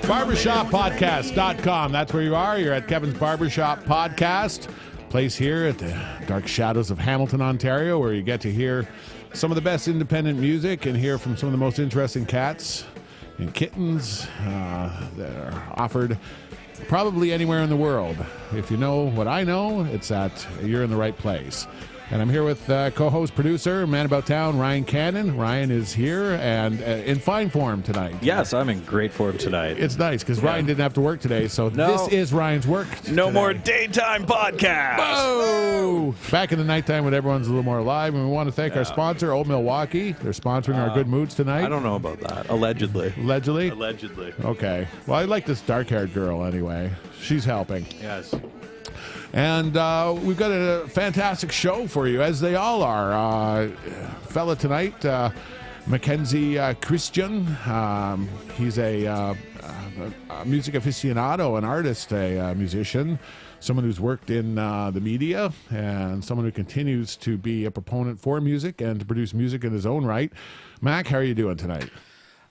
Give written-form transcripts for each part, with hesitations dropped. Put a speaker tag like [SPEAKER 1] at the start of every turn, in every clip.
[SPEAKER 1] BarbershopPodcast.com. That's where you are. You're at Kevin's Barbershop Podcast, place here at the dark shadows of Hamilton, Ontario, where you get to hear some of the best independent music and hear from some of the most interesting cats and kittens that are offered probably anywhere in the world. If you know what I know, it's that you're in the right place. And I'm here with co-host, producer, man about town, Ryan Cannon. Ryan is here and in fine form tonight.
[SPEAKER 2] Yes, I'm in great form tonight.
[SPEAKER 1] It's nice because Ryan didn't have to work today, so this is Ryan's work
[SPEAKER 2] No
[SPEAKER 1] today.
[SPEAKER 2] more daytime podcast.
[SPEAKER 1] Oh! Back in the nighttime when everyone's a little more alive, and we want to thank our sponsor, Old Milwaukee. They're sponsoring our good moods tonight.
[SPEAKER 2] I don't know about that. Allegedly.
[SPEAKER 1] Allegedly?
[SPEAKER 2] Allegedly.
[SPEAKER 1] Okay. Well, I like this dark-haired girl anyway. She's helping.
[SPEAKER 2] Yes.
[SPEAKER 1] And we've got a fantastic show for you, as they all are. Fella tonight, Mackenzie Kristjon. He's a music aficionado, an artist, a musician, someone who's worked in the media, and someone who continues to be a proponent for music and to produce music in his own right. Mac, how are you doing tonight?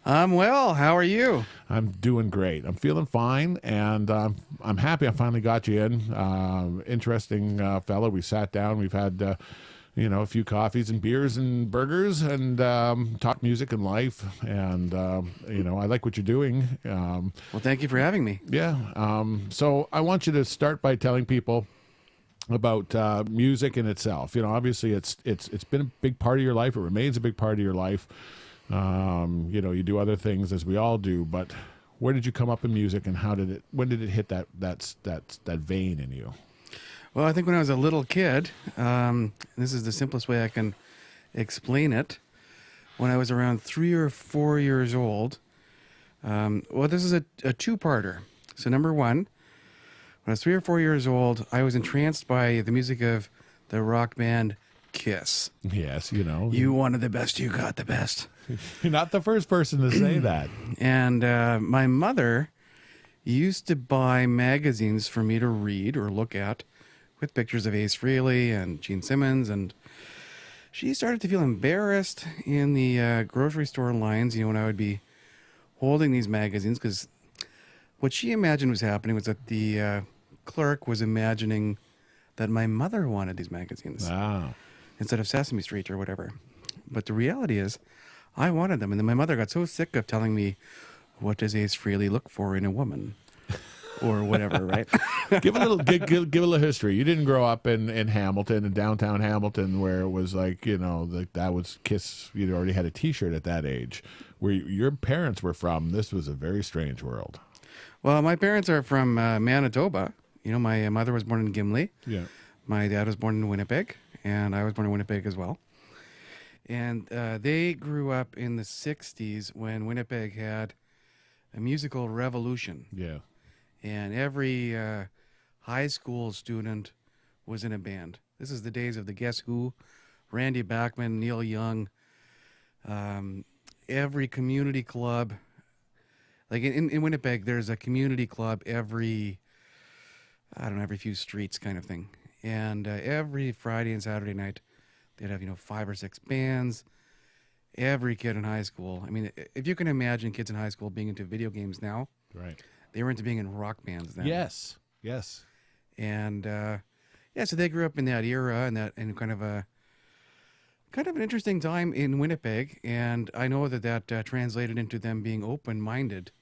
[SPEAKER 3] I'm well. How are you?
[SPEAKER 1] I'm doing great. I'm feeling fine, and I'm happy I finally got you in. Interesting fellow. We sat down. We've had, a few coffees and beers and burgers, and talked music and life. And I like what you're doing.
[SPEAKER 3] Well, thank you for having me.
[SPEAKER 1] Yeah. So I want you to start by telling people about music in itself. Obviously, it's been a big part of your life. It remains a big part of your life. You do other things as we all do, but where did you come up in music, and when did it hit that vein in you?
[SPEAKER 3] Well, I think when I was a little kid, this is the simplest way I can explain it. When I was around 3 or 4 years old, this is a two-parter. So number one, when I was 3 or 4 years old, I was entranced by the music of the rock band Kiss.
[SPEAKER 1] Yes,
[SPEAKER 3] You wanted the best, you got the best.
[SPEAKER 1] You're not the first person to say that.
[SPEAKER 3] And my mother used to buy magazines for me to read or look at with pictures of Ace Frehley and Gene Simmons. And she started to feel embarrassed in the grocery store lines, when I would be holding these magazines, because what she imagined was happening was that the clerk was imagining that my mother wanted these magazines.
[SPEAKER 1] Wow.
[SPEAKER 3] Instead of Sesame Street or whatever. But the reality is, I wanted them. And then my mother got so sick of telling me, what does Ace Frehley look for in a woman? Or whatever, right?
[SPEAKER 1] give a little history. You didn't grow up in Hamilton, in downtown Hamilton, where it was like, that was Kiss. You'd already had a T-shirt at that age. Where your parents were from, this was a very strange world.
[SPEAKER 3] Well, my parents are from Manitoba. My mother was born in Gimli.
[SPEAKER 1] Yeah.
[SPEAKER 3] My dad was born in Winnipeg. And I was born in Winnipeg as well. And they grew up in the 60s when Winnipeg had a musical revolution.
[SPEAKER 1] Yeah.
[SPEAKER 3] And every high school student was in a band. This is the days of the Guess Who, Randy Bachman, Neil Young, every community club. Like in Winnipeg, there's a community club every few streets kind of thing. And every Friday and Saturday night, they'd have, 5 or 6 bands. Every kid in high school. I mean, if you can imagine kids in high school being into video games now.
[SPEAKER 1] Right.
[SPEAKER 3] They were into being in rock bands then.
[SPEAKER 1] Yes.
[SPEAKER 3] And, so they grew up in that era and kind of an interesting time in Winnipeg. And I know that translated into them being open-minded,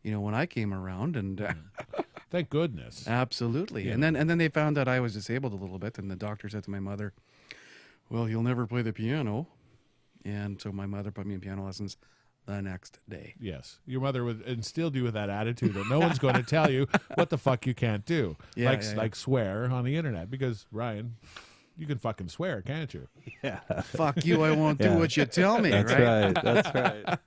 [SPEAKER 3] when I came around. And
[SPEAKER 1] Thank goodness.
[SPEAKER 3] Absolutely.
[SPEAKER 1] Yeah.
[SPEAKER 3] And then they found out I was disabled a little bit, and the doctor said to my mother, well, you'll never play the piano. And so my mother put me in piano lessons the next day.
[SPEAKER 1] Yes. Your mother would instilled you with that attitude that no one's going to tell you what the fuck you can't do. Like swear on the internet, because, Ryan, you can fucking swear, can't you?
[SPEAKER 2] Yeah.
[SPEAKER 3] Fuck you, I won't do what you tell me,
[SPEAKER 2] That's
[SPEAKER 3] right?
[SPEAKER 2] That's right.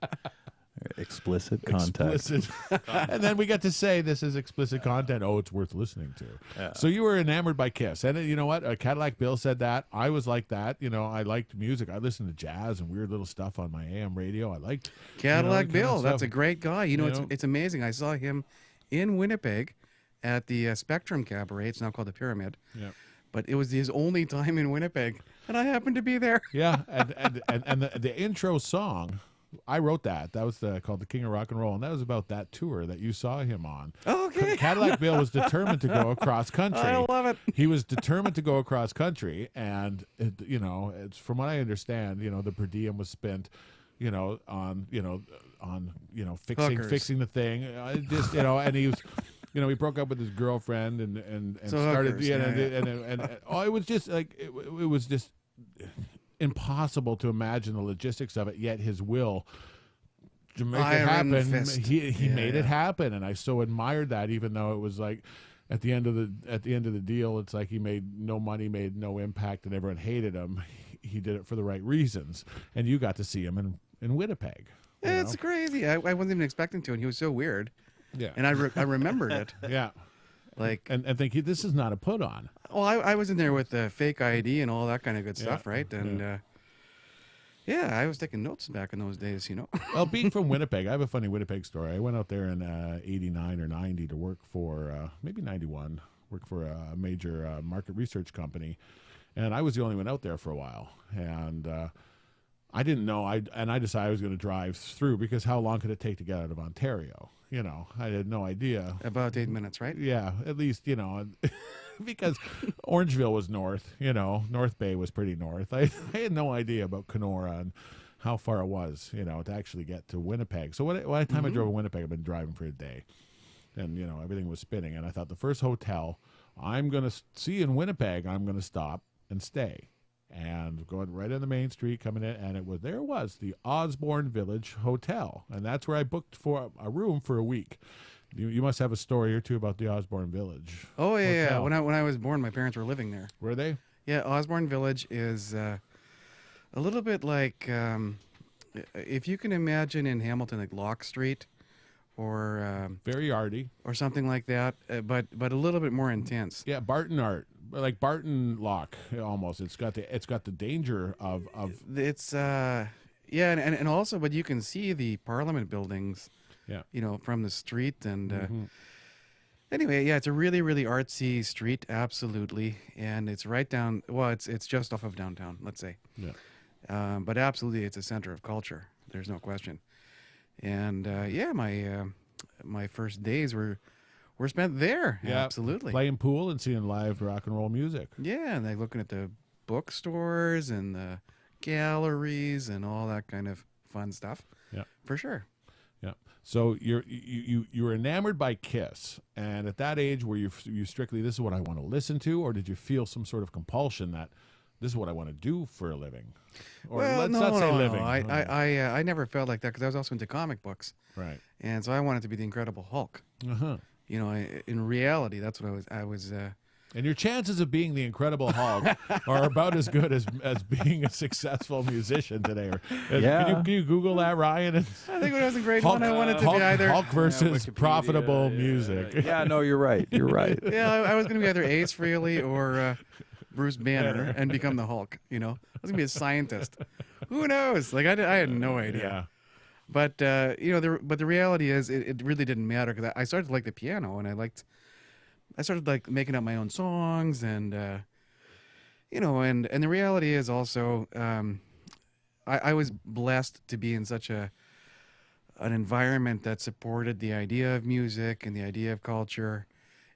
[SPEAKER 2] Explicit content.
[SPEAKER 1] Explicit. And then we get to say this is explicit content. Oh, it's worth listening to.
[SPEAKER 2] Yeah.
[SPEAKER 1] So you were enamored by Kiss. And you know what? Cadillac Bill said that. I was like that. I liked music. I listened to jazz and weird little stuff on my AM radio. I liked
[SPEAKER 3] Cadillac Bill. That's a
[SPEAKER 1] stuff.
[SPEAKER 3] great guy. It's amazing. I saw him in Winnipeg at the Spectrum Cabaret. It's now called the Pyramid.
[SPEAKER 1] Yeah.
[SPEAKER 3] But it was his only time in Winnipeg, and I happened to be there.
[SPEAKER 1] Yeah. And the intro song I wrote that. That was called The King of Rock and Roll, and that was about that tour that you saw him on.
[SPEAKER 3] Okay.
[SPEAKER 1] Cadillac Bill was determined to go across country.
[SPEAKER 3] I love it.
[SPEAKER 1] He was determined to go across country, and it's from what I understand, the per diem was spent, on
[SPEAKER 3] Hookers.
[SPEAKER 1] fixing the thing, and he was. He broke up with his girlfriend and
[SPEAKER 3] So
[SPEAKER 1] started.
[SPEAKER 3] hookers,
[SPEAKER 1] It was just like it was just impossible to imagine the logistics of it. Yet his will to make it
[SPEAKER 3] Iron
[SPEAKER 1] happen,
[SPEAKER 3] fist.
[SPEAKER 1] he made it happen, and I so admired that. Even though it was like at the end of the deal, it's like he made no money, made no impact, and everyone hated him. He did it for the right reasons, and you got to see him in Winnipeg.
[SPEAKER 3] It's crazy. I wasn't even expecting to, and he was so weird.
[SPEAKER 1] Yeah,
[SPEAKER 3] And I remembered it.
[SPEAKER 1] yeah.
[SPEAKER 3] Like,
[SPEAKER 1] And think this is not a put on.
[SPEAKER 3] well, I was in there with the fake ID and all that kind of good stuff, right? And I was taking notes back in those days,
[SPEAKER 1] Well, being from Winnipeg, I have a funny Winnipeg story. I went out there in 89 or 90 to work for, maybe 91, work for a major market research company. And I was the only one out there for a while. And I didn't know. I decided I was going to drive through because how long could it take to get out of Ontario? I had no idea.
[SPEAKER 3] About 8 minutes, right?
[SPEAKER 1] Yeah, at least, because Orangeville was north, North Bay was pretty north. I had no idea about Kenora and how far it was, to actually get to Winnipeg. So by the time I drove to Winnipeg, I've been driving for a day. And, everything was spinning. And I thought the first hotel I'm going to see in Winnipeg, I'm going to stop and stay. And going right on the main street, coming in, and there it was, the Osborne Village Hotel, and that's where I booked for a room for a week. You must have a story or two about the Osborne Village.
[SPEAKER 3] Oh yeah,
[SPEAKER 1] Hotel.
[SPEAKER 3] yeah. When I was born, my parents were living there.
[SPEAKER 1] Were they?
[SPEAKER 3] Yeah, Osborne Village is a little bit like if you can imagine in Hamilton, like Locke Street, or
[SPEAKER 1] Very arty.
[SPEAKER 3] or something like that, but a little bit more intense.
[SPEAKER 1] Yeah, Barton art, like Barton Lock, almost. It's got the danger of.
[SPEAKER 3] It's and also, but you can see the Parliament buildings.
[SPEAKER 1] Yeah.
[SPEAKER 3] From the street, and anyway, yeah, it's a really, really artsy street, absolutely, and it's right down. Well, it's just off of downtown, let's say.
[SPEAKER 1] Yeah.
[SPEAKER 3] But absolutely, it's a center of culture. There's no question. And my first days were spent there.
[SPEAKER 1] Yeah,
[SPEAKER 3] Absolutely.
[SPEAKER 1] playing pool and seeing live rock and roll music.
[SPEAKER 3] Yeah, and like looking at the bookstores and the galleries and all that kind of fun stuff.
[SPEAKER 1] Yeah.
[SPEAKER 3] For sure.
[SPEAKER 1] Yeah. So you were enamored by Kiss, and at that age, were you strictly this is what I want to listen to, or did you feel some sort of compulsion that this is what I want to do for a living? Or
[SPEAKER 3] Well,
[SPEAKER 1] let's not say living.
[SPEAKER 3] I never felt like that because I was also into comic books,
[SPEAKER 1] Right.
[SPEAKER 3] and so I wanted to be the Incredible Hulk.
[SPEAKER 1] Uh-huh.
[SPEAKER 3] In reality, that's what I was.
[SPEAKER 1] And your chances of being the Incredible Hulk are about as good as being a successful musician today.
[SPEAKER 2] Yeah.
[SPEAKER 1] Can you Google that, Ryan?
[SPEAKER 3] I think when I was in grade
[SPEAKER 1] Hulk,
[SPEAKER 3] one, I wanted to
[SPEAKER 1] Hulk,
[SPEAKER 3] be either.
[SPEAKER 1] Hulk versus
[SPEAKER 2] Wikipedia,
[SPEAKER 1] profitable music.
[SPEAKER 2] Yeah, no, you're right. You're right.
[SPEAKER 3] Yeah, I was going to be either Ace Frehley or Bruce Banner and become the Hulk. I was going to be a scientist. Who knows? Like I had no idea.
[SPEAKER 1] Yeah.
[SPEAKER 3] But but the reality is, it really didn't matter because I started to like the piano, and I started like making up my own songs, and and the reality is also, I was blessed to be in such an environment that supported the idea of music and the idea of culture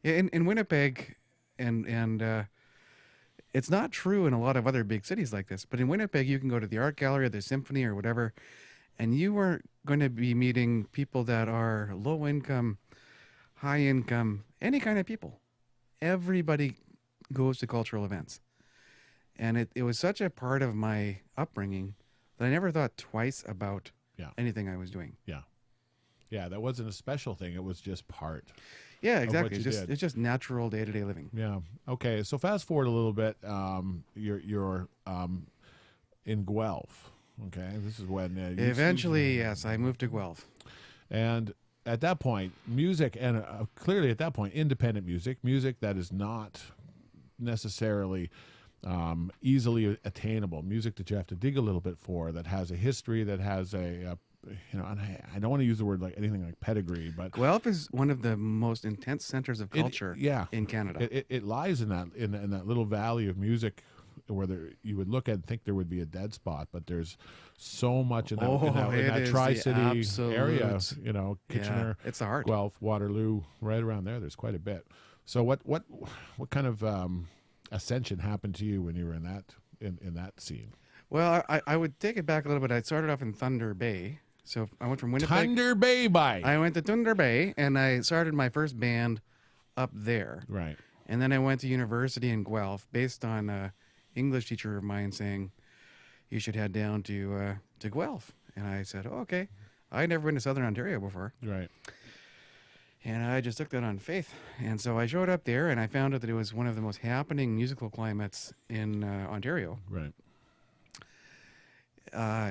[SPEAKER 3] in Winnipeg, and it's not true in a lot of other big cities like this. But in Winnipeg, you can go to the art gallery or the symphony or whatever, and you are going to be meeting people that are low income, high income, any kind of people. Everybody goes to cultural events. And it was such a part of my upbringing that I never thought twice about anything I was doing.
[SPEAKER 1] Yeah. Yeah, that wasn't a special thing. It was just part.
[SPEAKER 3] Yeah,
[SPEAKER 1] of what
[SPEAKER 3] exactly.
[SPEAKER 1] you did.
[SPEAKER 3] It's just natural day-to-day living.
[SPEAKER 1] Yeah. Okay. So fast forward a little bit. You're in Guelph. Okay. This is when
[SPEAKER 3] Eventually, yes, I moved to Guelph.
[SPEAKER 1] And at that point, music, and clearly at that point, independent music that is not necessarily easily attainable, music that you have to dig a little bit for, that has a history, that has and I don't want to use the word like anything like pedigree, but
[SPEAKER 3] Guelph is one of the most intense centers of culture in Canada.
[SPEAKER 1] It lies in that little valley of music where you would look and think there would be a dead spot, but there's so much in that,
[SPEAKER 3] it
[SPEAKER 1] that
[SPEAKER 3] is the
[SPEAKER 1] Tri-City area,
[SPEAKER 3] absolute-
[SPEAKER 1] Kitchener,
[SPEAKER 3] it's the heart.
[SPEAKER 1] Guelph, Waterloo, right around there. There's quite a bit. So what kind of ascension happened to you when you were in that scene?
[SPEAKER 3] Well, I would take it back a little bit. I started off in Thunder Bay. So I went from Winnipeg.
[SPEAKER 1] Thunder Bay by.
[SPEAKER 3] I went to Thunder Bay, and I started my first band up there.
[SPEAKER 1] Right.
[SPEAKER 3] And then I went to university in Guelph, based on an English teacher of mine saying, you should head down to Guelph. And I said, oh, okay. I'd never been to Southern Ontario before.
[SPEAKER 1] Right.
[SPEAKER 3] And I just took that on faith. And so I showed up there, and I found out that it was one of the most happening musical climates in Ontario.
[SPEAKER 1] Right.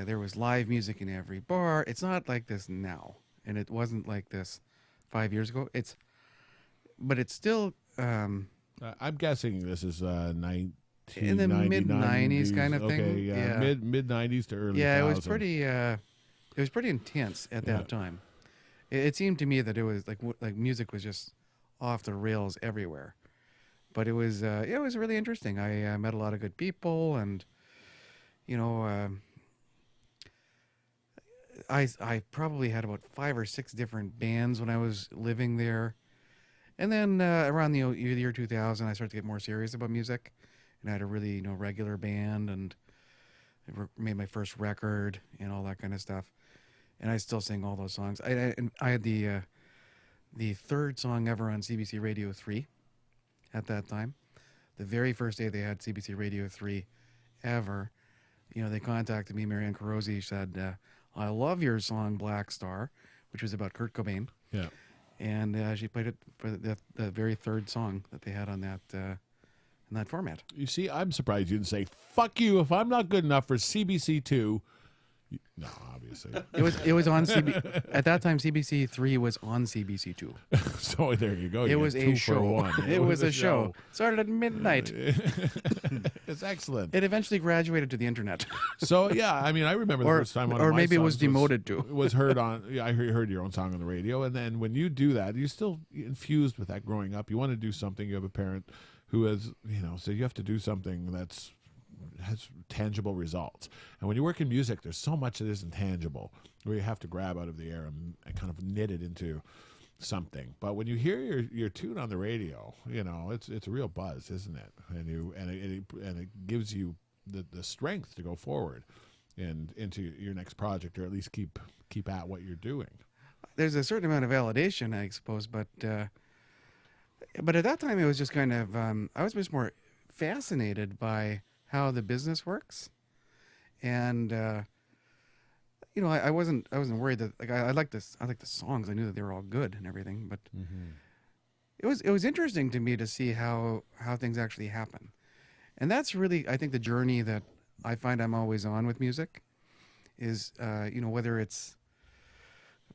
[SPEAKER 3] There was live music in every bar. It's not like this now, and it wasn't like this 5 years ago. But it's still
[SPEAKER 1] I'm guessing this is 1990s,
[SPEAKER 3] in the mid-90s kind of thing.
[SPEAKER 1] Okay, yeah. Mid 90s to early.
[SPEAKER 3] Yeah,
[SPEAKER 1] 2000.
[SPEAKER 3] it was pretty intense at that time. It seemed to me that it was like music was just off the rails everywhere. But it was really interesting. I met a lot of good people, and I probably had about 5 or 6 different bands when I was living there. And then around the year 2000, I started to get more serious about music, and I had a really regular band, and I made my first record and all that kind of stuff. And I still sing all those songs. I had the third song ever on CBC Radio 3 at that time. The very first day they had CBC Radio 3 ever, they contacted me. Marianne Carosi said, I love your song Black Star, which was about Kurt Cobain.
[SPEAKER 1] Yeah.
[SPEAKER 3] And she played it for the very third song that they had on that in that format.
[SPEAKER 1] You see, I'm surprised you didn't say, fuck you, if I'm not good enough for CBC2. No, obviously.
[SPEAKER 3] It was on at that time. CBC 3 was on CBC 2.
[SPEAKER 1] So there you go.
[SPEAKER 3] It was a show. It was a show. Started at midnight.
[SPEAKER 1] It's excellent.
[SPEAKER 3] It eventually graduated to the internet.
[SPEAKER 1] So yeah, I mean, I remember the first time one of
[SPEAKER 3] or
[SPEAKER 1] my
[SPEAKER 3] maybe it was
[SPEAKER 1] songs
[SPEAKER 3] demoted to.
[SPEAKER 1] was heard on. Yeah, I heard your own song on the radio, and then when you do that, you're still infused with that growing up. You want to do something. You have a parent who has, so you have to do something has tangible results. And when you work in music, there's so much that isn't tangible, where you have to grab out of the air and kind of knit it into something. But when you hear your tune on the radio, it's a real buzz, isn't it? And it gives you the strength to go forward and into your next project, or at least keep at what you're doing.
[SPEAKER 3] There's a certain amount of validation, I suppose, but at that time it was just kind of I was just more fascinated by how the business works, and I wasn't worried that I liked the songs. I knew that they were all good and everything, but it was interesting to me to see how things actually happen, and that's really, I think, the journey that I find I'm always on with music is whether it's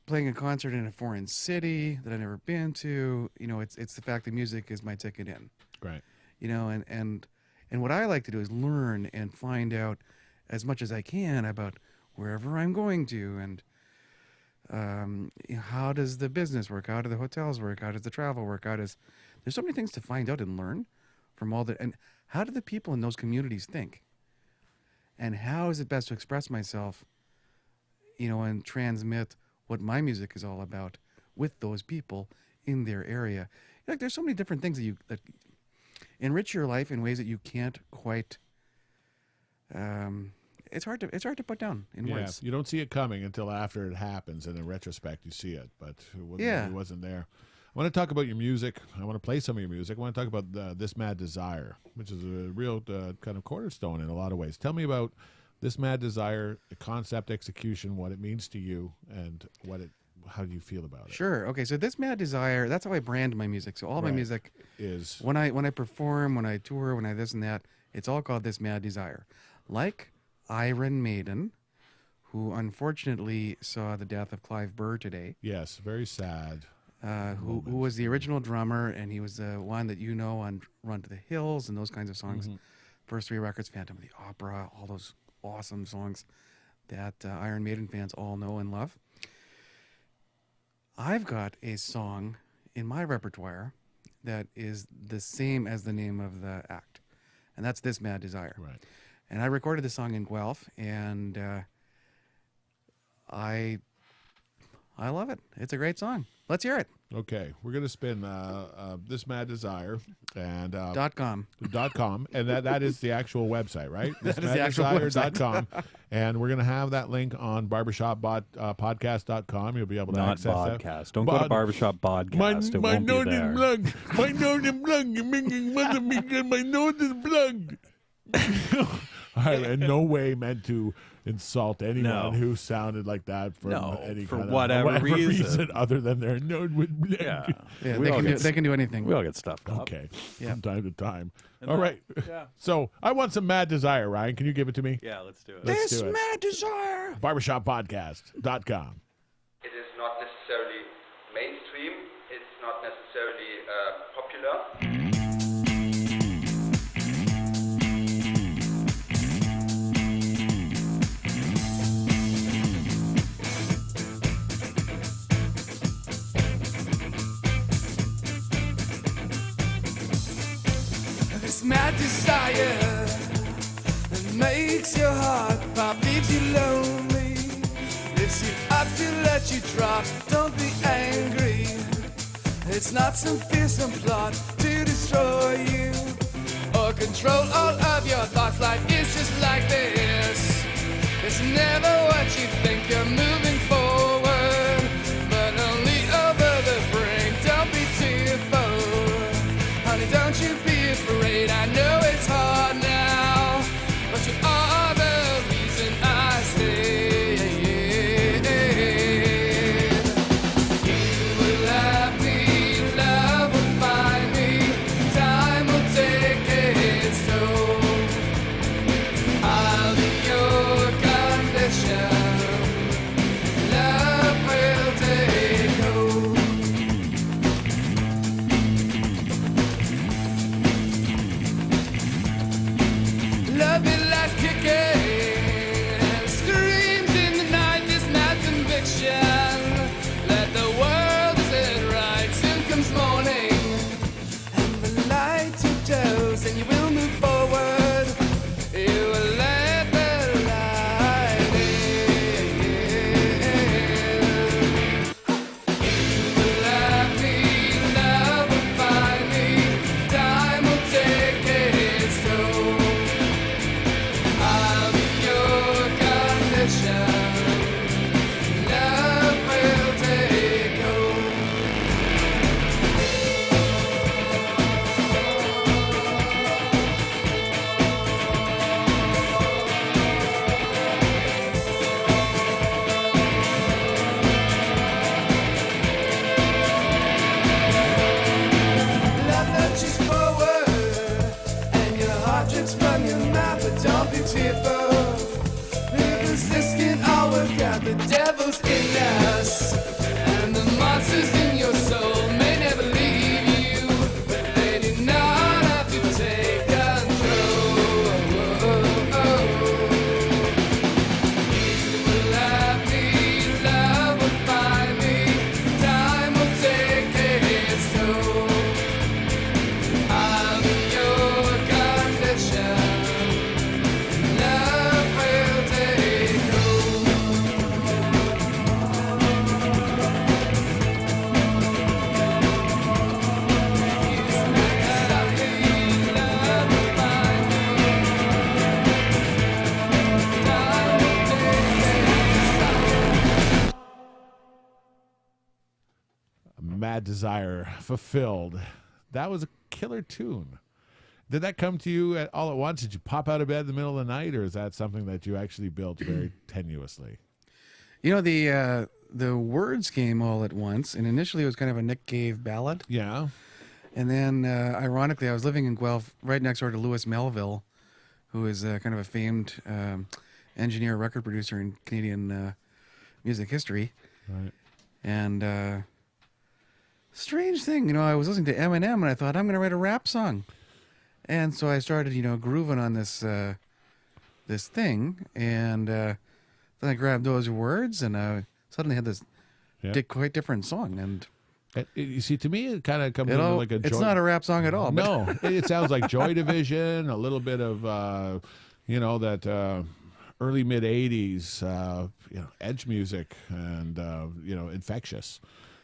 [SPEAKER 3] playing a concert in a foreign city that I've never been to. It's the fact that music is my ticket in.
[SPEAKER 1] Right.
[SPEAKER 3] And what I like to do is learn and find out as much as I can about wherever I'm going to, and how does the business work? How do the hotels work? How does the travel work? There's so many things to find out and learn from all that. And how do the people in those communities think? And how is it best to express myself, and transmit what my music is all about with those people in their area? There's so many different things that enrich your life in ways that you can't quite. It's hard to put down in words.
[SPEAKER 1] You don't see it coming until after it happens, and in retrospect you see it. But it wasn't there. I want to talk about your music. I want to play some of your music. I want to talk about This Mad Desire, which is a real kind of cornerstone in a lot of ways. Tell me about This Mad Desire, the concept, execution, what it means to you, and how do you feel about it?
[SPEAKER 3] Sure. Okay. So This Mad Desire, that's how I brand my music. So all my music
[SPEAKER 1] is
[SPEAKER 3] when I perform, when I tour, when I this and that, it's all called This Mad Desire. Like Iron Maiden, who unfortunately saw the death of Clive Burr today.
[SPEAKER 1] Yes, very sad.
[SPEAKER 3] Who was the original drummer, and he was the one that on Run to the Hills and those kinds of songs.
[SPEAKER 1] Mm-hmm.
[SPEAKER 3] First 3 records, Phantom of the Opera, all those awesome songs that Iron Maiden fans all know and love. I've got a song in my repertoire that is the same as the name of the act, and that's This Mad Desire.
[SPEAKER 1] Right.
[SPEAKER 3] And I recorded the song in Guelph, and I love it. It's a great song. Let's hear it.
[SPEAKER 1] Okay, we're gonna spin This Mad Desire and
[SPEAKER 3] .com.
[SPEAKER 1] .com, and that is the actual website, right?
[SPEAKER 3] That is the actual website.
[SPEAKER 1] .com, and we're gonna have that link on barbershoppodcast.com. You'll be able to
[SPEAKER 2] Not
[SPEAKER 1] access
[SPEAKER 2] podcast.
[SPEAKER 1] that.
[SPEAKER 2] Don't go to Barbershop Podcast. It
[SPEAKER 1] my
[SPEAKER 2] won't be
[SPEAKER 1] nose
[SPEAKER 2] there.
[SPEAKER 1] is plugged. My nose is plugged. You're making fun of me because my nose is plugged. I in no way meant to insult anyone who sounded like that for any
[SPEAKER 2] for
[SPEAKER 1] kind of
[SPEAKER 2] whatever reason
[SPEAKER 1] other than their nose was plugged.
[SPEAKER 2] Yeah.
[SPEAKER 3] They can do anything.
[SPEAKER 2] We all get stuffed up.
[SPEAKER 1] Okay,
[SPEAKER 3] Yeah.
[SPEAKER 1] from time to time. All right. So I want some Mad Desire, Ryan. Can you give it to me?
[SPEAKER 2] Yeah, let's do it.
[SPEAKER 1] Let's
[SPEAKER 3] This
[SPEAKER 1] do it.
[SPEAKER 3] Mad Desire.
[SPEAKER 1] Barbershoppodcast.com.
[SPEAKER 4] It is not necessarily mainstream, it's not necessarily popular.
[SPEAKER 5] This mad desire that makes your heart pop, leaves you lonely, lifts you up to let you drop. Don't be angry, it's not some fearsome plot to destroy you or control all of your thoughts. Life is just like this, it's never what you think. You're moving forward, but only over the brink. Don't be tearful, honey, don't you be afraid. I know it's hard now, but you are the reason I stayed. You will have me, love will find me, time will take its toll. I'll be your condition, love will take hold. Love it like kicking, screams in the night, this mad conviction. Let the world is it right, soon comes morning, and the light tiptoes, and you will move forward. You will let the light in. You will have me, love will find me, time will take its toll. I'll be your condition, love will take hold. Love nudges forward, and your heart drips from your mouth, but don't be tearful, because this can all work out. The devil's in us, and the monsters in your soul may never leave you, but they do not have to take control. You will have me, love will find me, time will take its toll. I'll be your condition, love will take hold. It's like something, love will find me, time will take its toll.
[SPEAKER 1] Mad Desire fulfilled. That was a killer tune. Did that come to you all at once? Did you pop out of bed in the middle of the night, or is that something that you actually built very tenuously?
[SPEAKER 3] You know, the words came all at once, and initially it was kind of a Nick Cave ballad.
[SPEAKER 1] Yeah.
[SPEAKER 3] And then, ironically, I was living in Guelph, right next door to Louis Melville, who is kind of a famed engineer, record producer in Canadian music history.
[SPEAKER 1] Right.
[SPEAKER 3] And strange thing, you know, I was listening to Eminem, and I thought, I'm going to write a rap song. And so I started, you know, grooving on this this thing, and then I grabbed those words, and I suddenly had this
[SPEAKER 1] Yeah.
[SPEAKER 3] quite different song, and
[SPEAKER 1] You see, to me, it kind of comes into like a.
[SPEAKER 3] It's not a rap song at all.
[SPEAKER 1] No, it sounds like Joy Division, a little bit of, that early mid '80s, edge music, and infectious.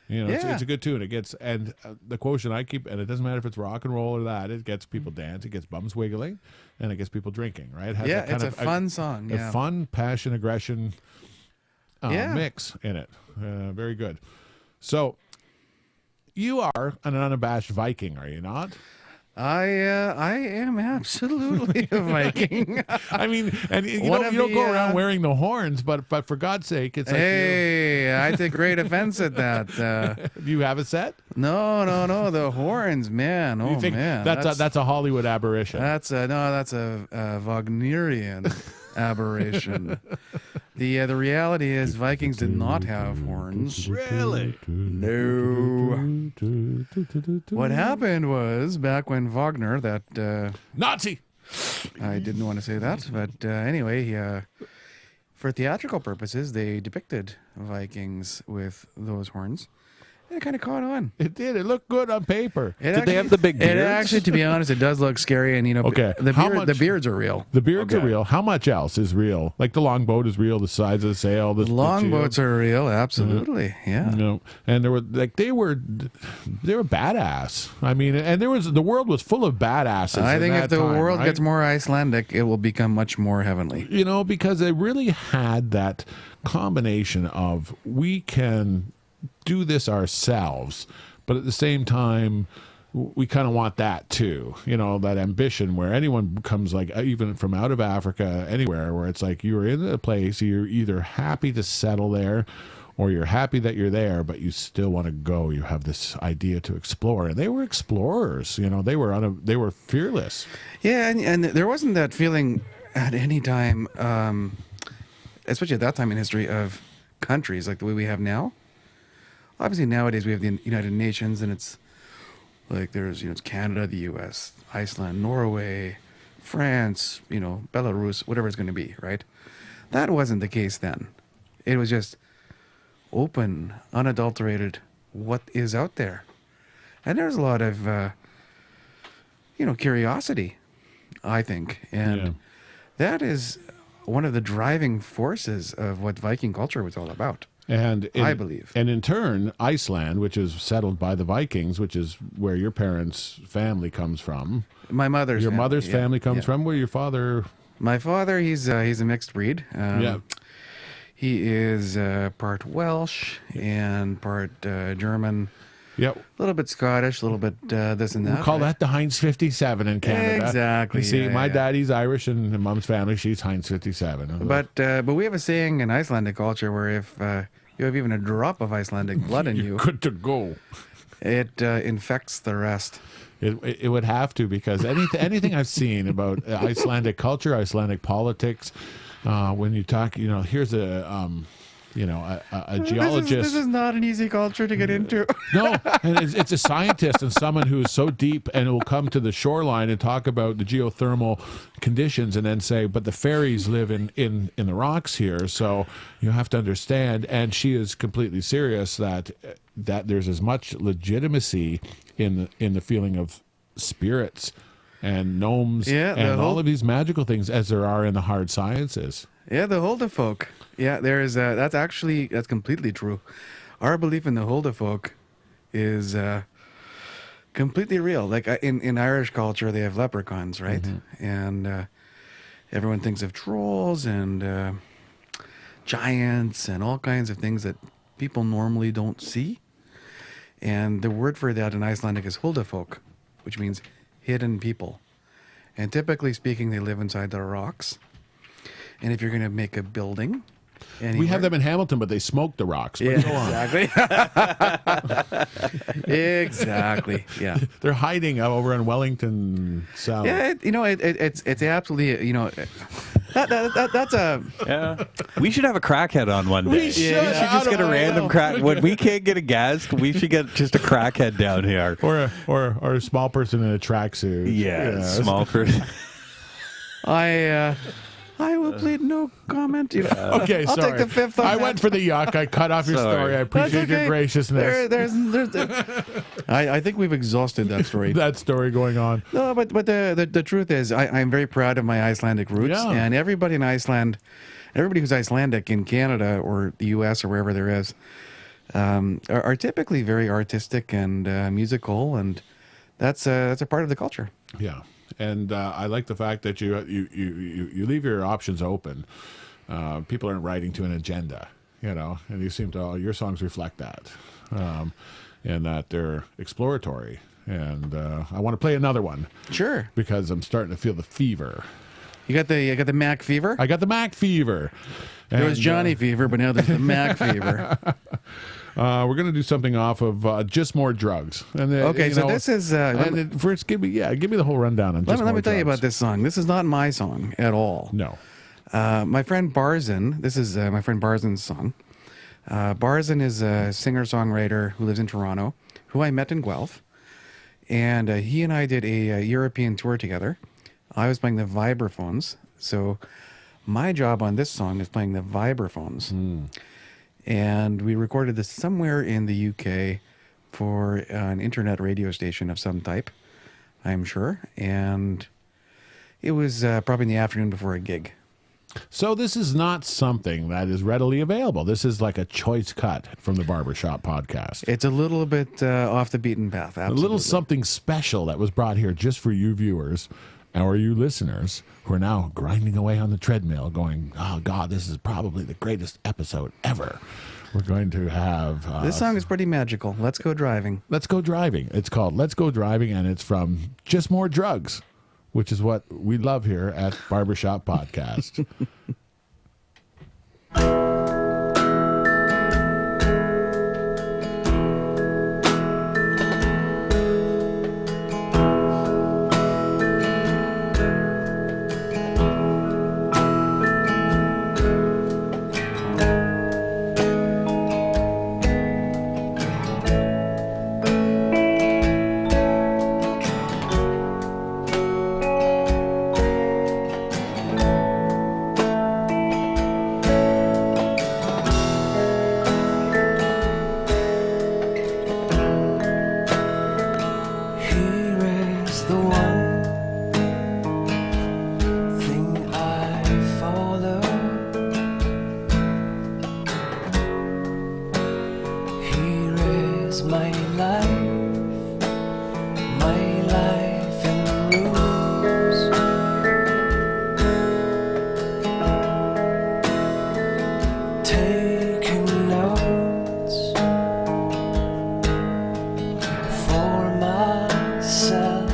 [SPEAKER 1] It's a good tune. It gets the quotient I keep, and it doesn't matter if it's rock and roll or that. It gets people dancing, it gets bums wiggling, and it gets people drinking. Right? It has
[SPEAKER 3] it's a fun song.
[SPEAKER 1] A fun passion aggression mix in it. Very good. So. You are an unabashed Viking, are you not?
[SPEAKER 3] I am absolutely a Viking.
[SPEAKER 1] I mean, and you don't go around wearing the horns, but for God's sake, it's like
[SPEAKER 3] I take great offense at that.
[SPEAKER 1] Do you have a set?
[SPEAKER 3] No, the horns, man. Oh, man.
[SPEAKER 1] That's a Hollywood aberration.
[SPEAKER 3] That's a Wagnerian aberration. The reality is Vikings did not have horns.
[SPEAKER 2] Really?
[SPEAKER 3] No. What happened was back when Wagner, that
[SPEAKER 1] Nazi.
[SPEAKER 3] I didn't want to say that, but anyway, for theatrical purposes, they depicted Vikings with those horns. It kind of caught on.
[SPEAKER 1] It did. It looked good on paper.
[SPEAKER 2] Did they have the big beards?
[SPEAKER 3] It actually, to be honest, it does look scary, and the beards are real.
[SPEAKER 1] The beards are real. How much else is real? Like the longboat is real. The size of the sail. The
[SPEAKER 3] longboats are real. Absolutely, yeah.
[SPEAKER 1] And they were badass. I mean, and the world was full of badasses.
[SPEAKER 3] I think if the world
[SPEAKER 1] right?
[SPEAKER 3] gets more Icelandic, it will become much more heavenly.
[SPEAKER 1] Because they really had that combination of we can do this ourselves, but at the same time we kind of want that too, that ambition where anyone comes, like even from out of Africa, anywhere, where it's like you're in a place, you're either happy to settle there or you're happy that you're there, but you still want to go. You have this idea to explore, and they were explorers. They were fearless.
[SPEAKER 3] Yeah, and there wasn't that feeling at any time, especially at that time in history, of countries like the way we have now. Obviously, nowadays we have the United Nations, and it's like there's it's Canada, the U.S., Iceland, Norway, France, Belarus, whatever it's going to be, right? That wasn't the case then. It was just open, unadulterated, what is out there, and there's a lot of curiosity, I think, and that is one of the driving forces of what Viking culture was all about. I believe.
[SPEAKER 1] And in turn, Iceland, which is settled by the Vikings, which is where your parents' family comes from.
[SPEAKER 3] My mother's
[SPEAKER 1] Your mother's family comes from? Where your father...
[SPEAKER 3] My father, he's a mixed breed. He is part Welsh and part German.
[SPEAKER 1] Yep.
[SPEAKER 3] A little bit Scottish, a little bit this and that.
[SPEAKER 1] We call that the Heinz 57 in Canada.
[SPEAKER 3] Exactly.
[SPEAKER 1] You see, my daddy's Irish, and mom's family, she's Heinz 57.
[SPEAKER 3] But we have a saying in Icelandic culture where if you have even a drop of Icelandic blood in you,
[SPEAKER 1] good to go.
[SPEAKER 3] It infects the rest.
[SPEAKER 1] It would have to, because anything I've seen about Icelandic culture, Icelandic politics, when you talk, here's a geologist.
[SPEAKER 3] This is not an easy culture to get into.
[SPEAKER 1] No, and it's a scientist and someone who is so deep and will come to the shoreline and talk about the geothermal conditions and then say, but the fairies live in the rocks here, so you have to understand. And she is completely serious that there's as much legitimacy in the feeling of spirits and gnomes and all of these magical things as there are in the hard sciences.
[SPEAKER 3] Yeah, the huldufolk. Yeah, that's completely true. Our belief in the huldufolk is completely real. Like in Irish culture, they have leprechauns, right? Mm-hmm. And everyone thinks of trolls and giants and all kinds of things that people normally don't see. And the word for that in Icelandic is huldufolk, which means hidden people. And typically speaking, they live inside the rocks. And if you're going to make a building...
[SPEAKER 1] We have them in Hamilton, but they smoke the rocks.
[SPEAKER 3] Yeah, exactly. Exactly. Yeah,
[SPEAKER 1] they're hiding over in Wellington South.
[SPEAKER 3] Yeah, it's absolutely that's a.
[SPEAKER 2] Yeah, we should have a crackhead on one day.
[SPEAKER 1] We should
[SPEAKER 2] just get a random crack. When we can't get a guest, we should get just a crackhead down here,
[SPEAKER 1] or a small person in a tracksuit.
[SPEAKER 2] Yeah, small person.
[SPEAKER 3] I will plead no comment. You know.
[SPEAKER 1] Okay,
[SPEAKER 3] I'll
[SPEAKER 1] sorry.
[SPEAKER 3] take the fifth on
[SPEAKER 1] I
[SPEAKER 3] that.
[SPEAKER 1] went for the yuck. I cut off your
[SPEAKER 2] Sorry.
[SPEAKER 1] story. I
[SPEAKER 3] That's
[SPEAKER 1] appreciate your
[SPEAKER 3] okay.
[SPEAKER 1] graciousness.
[SPEAKER 3] I think we've exhausted that story.
[SPEAKER 1] That story going on.
[SPEAKER 3] No, but the truth is, I'm very proud of my Icelandic roots,
[SPEAKER 1] Yeah.
[SPEAKER 3] and everybody in Iceland, everybody who's Icelandic in Canada or the U.S. or wherever there is, are typically very artistic and musical, and that's a part of the culture.
[SPEAKER 1] Yeah, and I like the fact that you leave your options open. People aren't writing to an agenda, you know, and you seem to your songs reflect that, and that they're exploratory. And I want to play another one
[SPEAKER 3] Sure,
[SPEAKER 1] because I'm starting to feel the fever.
[SPEAKER 3] you got the Mac fever.
[SPEAKER 1] I got the Mac fever.
[SPEAKER 3] There was
[SPEAKER 1] And,
[SPEAKER 3] Johnny fever, but now there's the Mac fever.
[SPEAKER 1] we're going to do something off of Just More Drugs. And
[SPEAKER 3] Okay, so this is.
[SPEAKER 1] First, give me the whole rundown on Just
[SPEAKER 3] Let
[SPEAKER 1] More
[SPEAKER 3] me tell you
[SPEAKER 1] Drugs.
[SPEAKER 3] about this song. This is not my song at all.
[SPEAKER 1] No.
[SPEAKER 3] My friend Barzin, this is my friend Barzin's song. Barzin is a singer-songwriter who lives in Toronto, who I met in Guelph. And he and I did a European tour together. I was playing the vibraphones. So my job on this song is playing the vibraphones. And we recorded this somewhere in the UK for an internet radio station of some type, I'm sure. And it was probably in the afternoon before a gig.
[SPEAKER 1] So this is not something that is readily available. This is like a choice cut from the Barbershop podcast.
[SPEAKER 3] It's a little bit off the beaten path. Absolutely.
[SPEAKER 1] A little something special that was brought here just for you viewers or you listeners who are now grinding away on the treadmill going, oh, God, this is probably the greatest episode ever. We're going to have...
[SPEAKER 3] This song is pretty magical. Let's Go Driving.
[SPEAKER 1] Let's Go Driving. It's called Let's Go Driving, and it's from Just More Drugs, which is what we love here at Barbershop Podcast.
[SPEAKER 5] Here is the one thing I follow. Here is my life in the rules. Taking notes for myself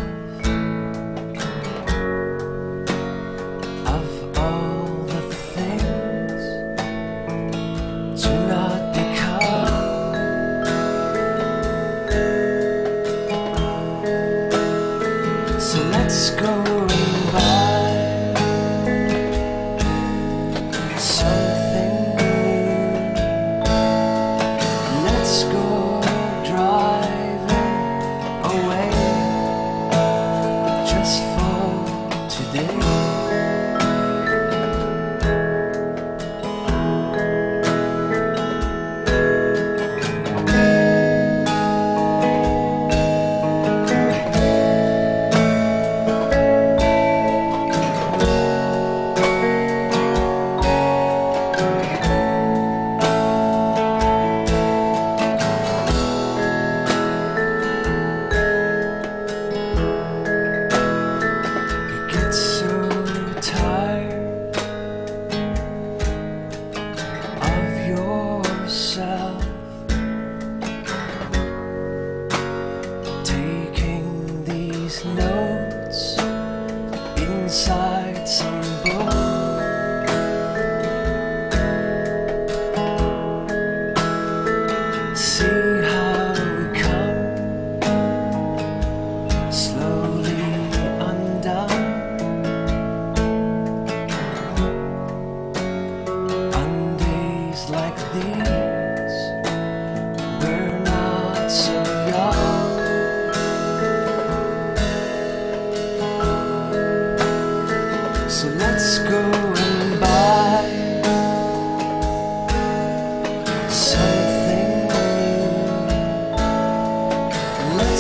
[SPEAKER 5] of all the things to not become.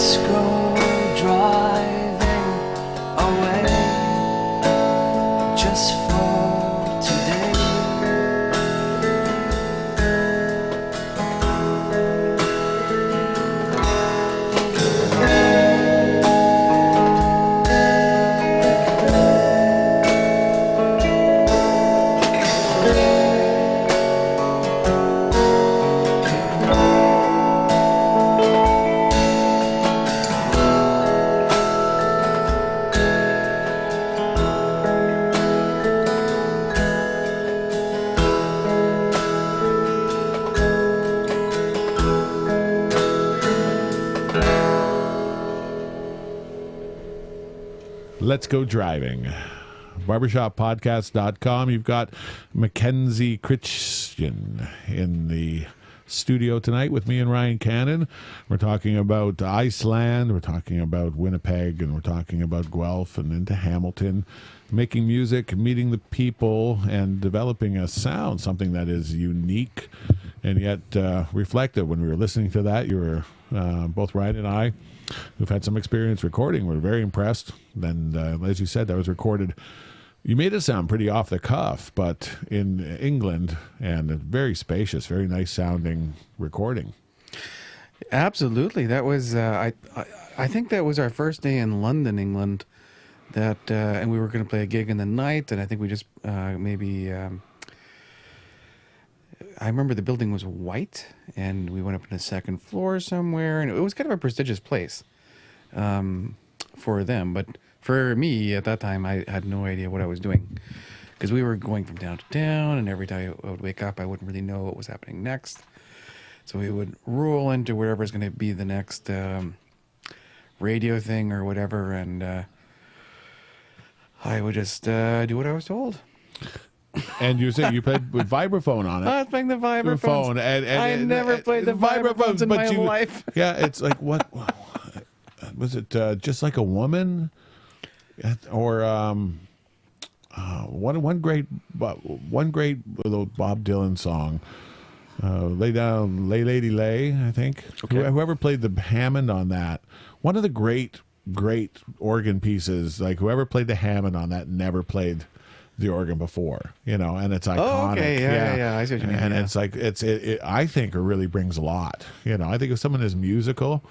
[SPEAKER 5] Let's go driving away just for today.
[SPEAKER 1] Let's go driving. BarbershopPodcast.com. You've got Mackenzie Kristjon in the studio tonight with me and Ryan Cannon. We're talking about Iceland, we're talking about Winnipeg, and we're talking about Guelph and into Hamilton. Making music, meeting the people, and developing a sound, something that is unique and yet reflective. When we were listening to that, you were both Ryan and I, who've had some experience recording, we're very impressed. And as you said, that was recorded. You made it sound pretty off the cuff, but in England, and a very spacious, very nice sounding recording.
[SPEAKER 3] Absolutely. That was, I think that was our first day in London, England. That and we were going to play a gig in the night, and I think we just maybe. I remember the building was white, and we went up on the second floor somewhere, and it was kind of a prestigious place for them. But for me at that time, I had no idea what I was doing, because we were going from town to town, and every time I would wake up, I wouldn't really know what was happening next. So we would roll into wherever is going to be the next radio thing or whatever, and I would just do what I was told.
[SPEAKER 1] And you say you played with vibraphone on it.
[SPEAKER 3] I was playing the vibraphone. I never played the vibraphones in my life.
[SPEAKER 1] Yeah, it's like, what was it? Just Like a Woman, or one great little Bob Dylan song. Lay Down, Lay Lady Lay, I think. Okay. Whoever played the Hammond on that, one of the great organ pieces. Like whoever played the Hammond on that never played the organ before, and it's iconic.
[SPEAKER 3] Oh, okay, yeah, I see what you mean.
[SPEAKER 1] And it's like it I think it really brings a lot. I think if someone is musical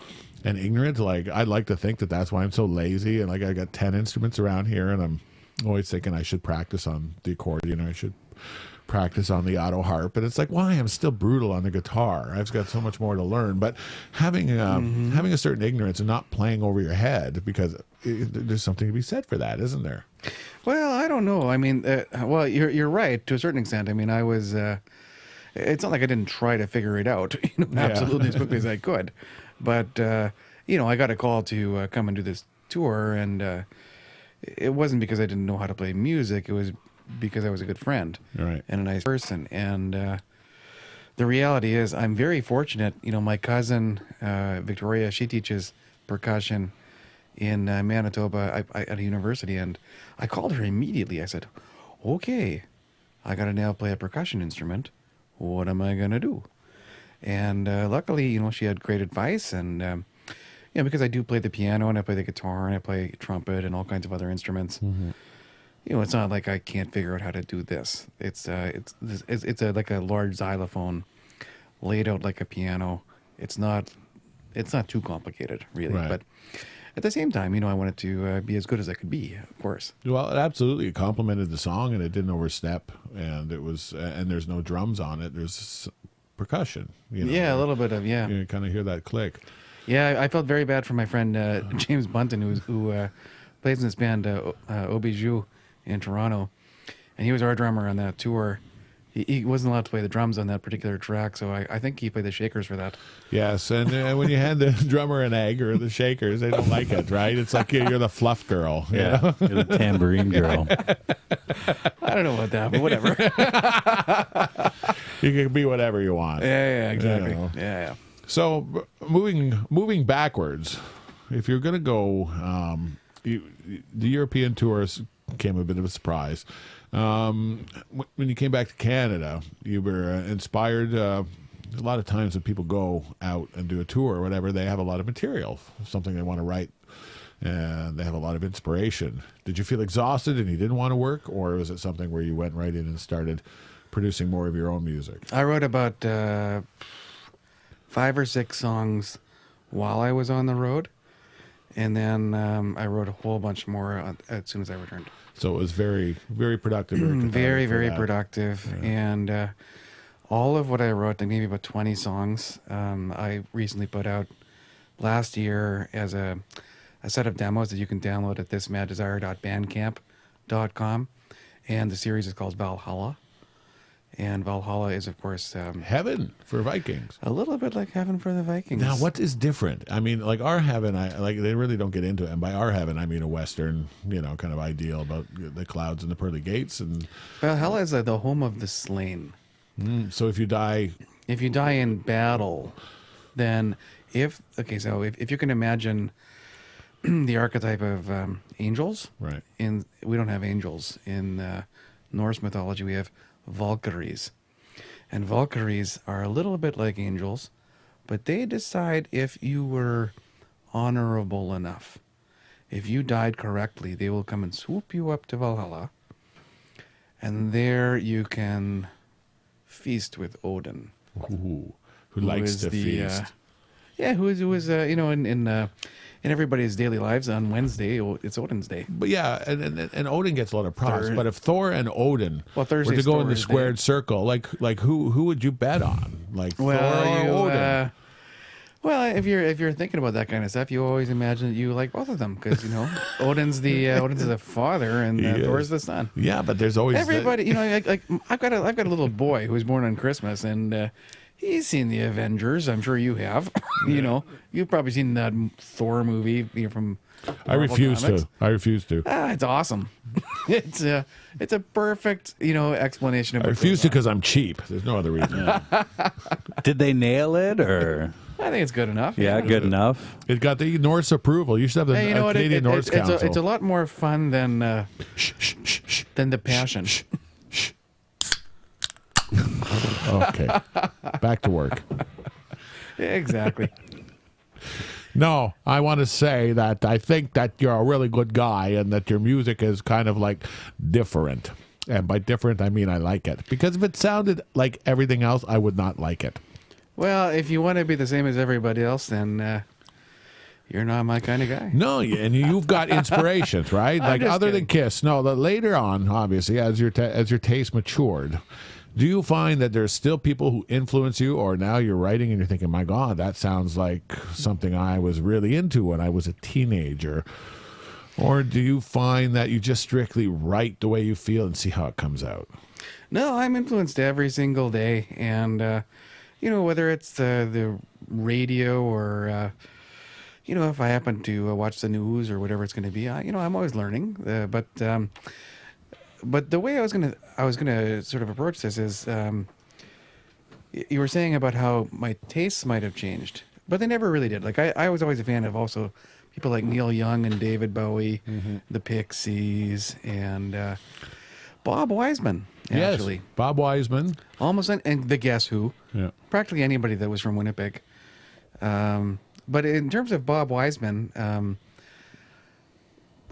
[SPEAKER 1] and ignorant, like I'd like to think that that's why I'm so lazy, and like I got 10 instruments around here, and I'm always thinking I should practice on the accordion, or I should practice on the auto harp, and it's like, why? I'm still brutal on the guitar. I've got so much more to learn. But having having a certain ignorance and not playing over your head, because there's something to be said for that, isn't there?
[SPEAKER 3] Well, I don't know. I mean, well, you're right to a certain extent. I mean, I was. It's not like I didn't try to figure it out, absolutely as quickly as I could. But I got a call to come and do this tour, and it wasn't because I didn't know how to play music. It was because I was a good friend,
[SPEAKER 1] right,
[SPEAKER 3] and a nice person. And the reality is, I'm very fortunate. My cousin Victoria, she teaches percussion in Manitoba at a university, and I called her immediately. I said, okay, I got to now play a percussion instrument. What am I going to do? And luckily, she had great advice, and because I do play the piano, and I play the guitar, and I play trumpet and all kinds of other instruments. Mm-hmm. It's not like I can't figure out how to do this. It's like a large xylophone laid out like a piano. It's not too complicated, really.
[SPEAKER 1] Right.
[SPEAKER 3] But at the same time, I wanted to be as good as I could be, of course.
[SPEAKER 1] Well, it absolutely complemented the song, and it didn't overstep, and it was, and there's no drums on it. There's percussion.
[SPEAKER 3] Yeah, a little bit of
[SPEAKER 1] You kind of hear that click.
[SPEAKER 3] Yeah, I felt very bad for my friend James Bunton, who plays in this band Obiju in Toronto, and he was our drummer on that tour. He wasn't allowed to play the drums on that particular track, so I think he played the shakers for that. Yes,
[SPEAKER 1] and when you hand the drummer an egg or the shakers, they don't like it, right? It's like you're the fluff girl.
[SPEAKER 2] Yeah, you're the tambourine girl.
[SPEAKER 3] I don't know about that, but whatever.
[SPEAKER 1] You can be whatever you want.
[SPEAKER 3] Yeah, exactly. Yeah.
[SPEAKER 1] So moving backwards, if you're going to go, the European tours came a bit of a surprise. When you came back to Canada, you were inspired a lot of times when people go out and do a tour or whatever, they have a lot of material, something they want to write, and they have a lot of inspiration. Did you feel exhausted and you didn't want to work, or was it something where you went right in and started producing more of your own music?
[SPEAKER 3] I wrote about 5 or 6 songs while I was on the road, and then I wrote a whole bunch more as soon as I returned.
[SPEAKER 1] So it was very, very productive.
[SPEAKER 3] Very, very productive. Yeah. And all of what I wrote, maybe about 20 songs, I recently put out last year as a set of demos that you can download at thismaddesire.bandcamp.com. And the series is called Valhalla. And Valhalla is, of course...
[SPEAKER 1] heaven for Vikings.
[SPEAKER 3] A little bit like heaven for the Vikings.
[SPEAKER 1] Now, what is different? I mean, like our heaven, they really don't get into it. And by our heaven, I mean a Western, kind of ideal about the clouds and the pearly gates. And
[SPEAKER 3] Valhalla is the home of the slain.
[SPEAKER 1] So if you die...
[SPEAKER 3] If you die in battle, then if you can imagine the archetype of angels...
[SPEAKER 1] Right.
[SPEAKER 3] We don't have angels. In Norse mythology, we have Valkyries. And Valkyries are a little bit like angels, but they decide if you were honorable enough. If you died correctly, they will come and swoop you up to Valhalla, and there you can feast with Odin.
[SPEAKER 1] Ooh, who likes to feast.
[SPEAKER 3] Who is in everybody's daily lives on Wednesday, it's Odin's day.
[SPEAKER 1] But yeah, and Odin gets a lot of props. But if Thor and Odin were
[SPEAKER 3] Thursday's
[SPEAKER 1] to go in the squared circle, like who would you bet on? Like Thor or Odin?
[SPEAKER 3] If you're thinking about that kind of stuff, you always imagine that you like both of them because Odin's the father and Thor's the son.
[SPEAKER 1] Yeah, but there's always
[SPEAKER 3] everybody. I've got a little boy who was born on Christmas and. He's seen the Avengers. I'm sure you have. You've probably seen that Thor movie from.
[SPEAKER 1] I refuse to.
[SPEAKER 3] It's awesome. It's a perfect explanation of.
[SPEAKER 1] I refuse to because I'm cheap. There's no other reason.
[SPEAKER 2] Did they nail it or?
[SPEAKER 3] I think it's good enough.
[SPEAKER 2] Yeah, good enough.
[SPEAKER 1] It got the Norse approval. You should have the Canadian Norse Council.
[SPEAKER 3] It's a lot more fun than the Passion.
[SPEAKER 1] Okay, back to work.
[SPEAKER 3] Exactly.
[SPEAKER 1] No, I want to say that I think that you're a really good guy and that your music is kind of like different. And by different, I mean I like it. Because if it sounded like everything else, I would not like it.
[SPEAKER 3] Well, if you want to be the same as everybody else, then you're not my kind of guy.
[SPEAKER 1] No, and you've got inspirations, right? Like other than Kiss. No, later on, obviously, as your taste matured, do you find that there's still people who influence you, or now you're writing and you're thinking, my God, that sounds like something I was really into when I was a teenager? Or do you find that you just strictly write the way you feel and see how it comes out?
[SPEAKER 3] No, I'm influenced every single day. And, whether it's the radio or, if I happen to watch the news or whatever it's going to be, I'm always learning. But the way I was gonna sort of approach this is, you were saying about how my tastes might have changed, but they never really did. Like I was always a fan of also people like Neil Young and David Bowie, the Pixies, and Bob Wiseman. Actually,
[SPEAKER 1] yes, Bob Wiseman,
[SPEAKER 3] almost, and the Guess Who.
[SPEAKER 1] Yeah,
[SPEAKER 3] practically anybody that was from Winnipeg. But in terms of Bob Wiseman.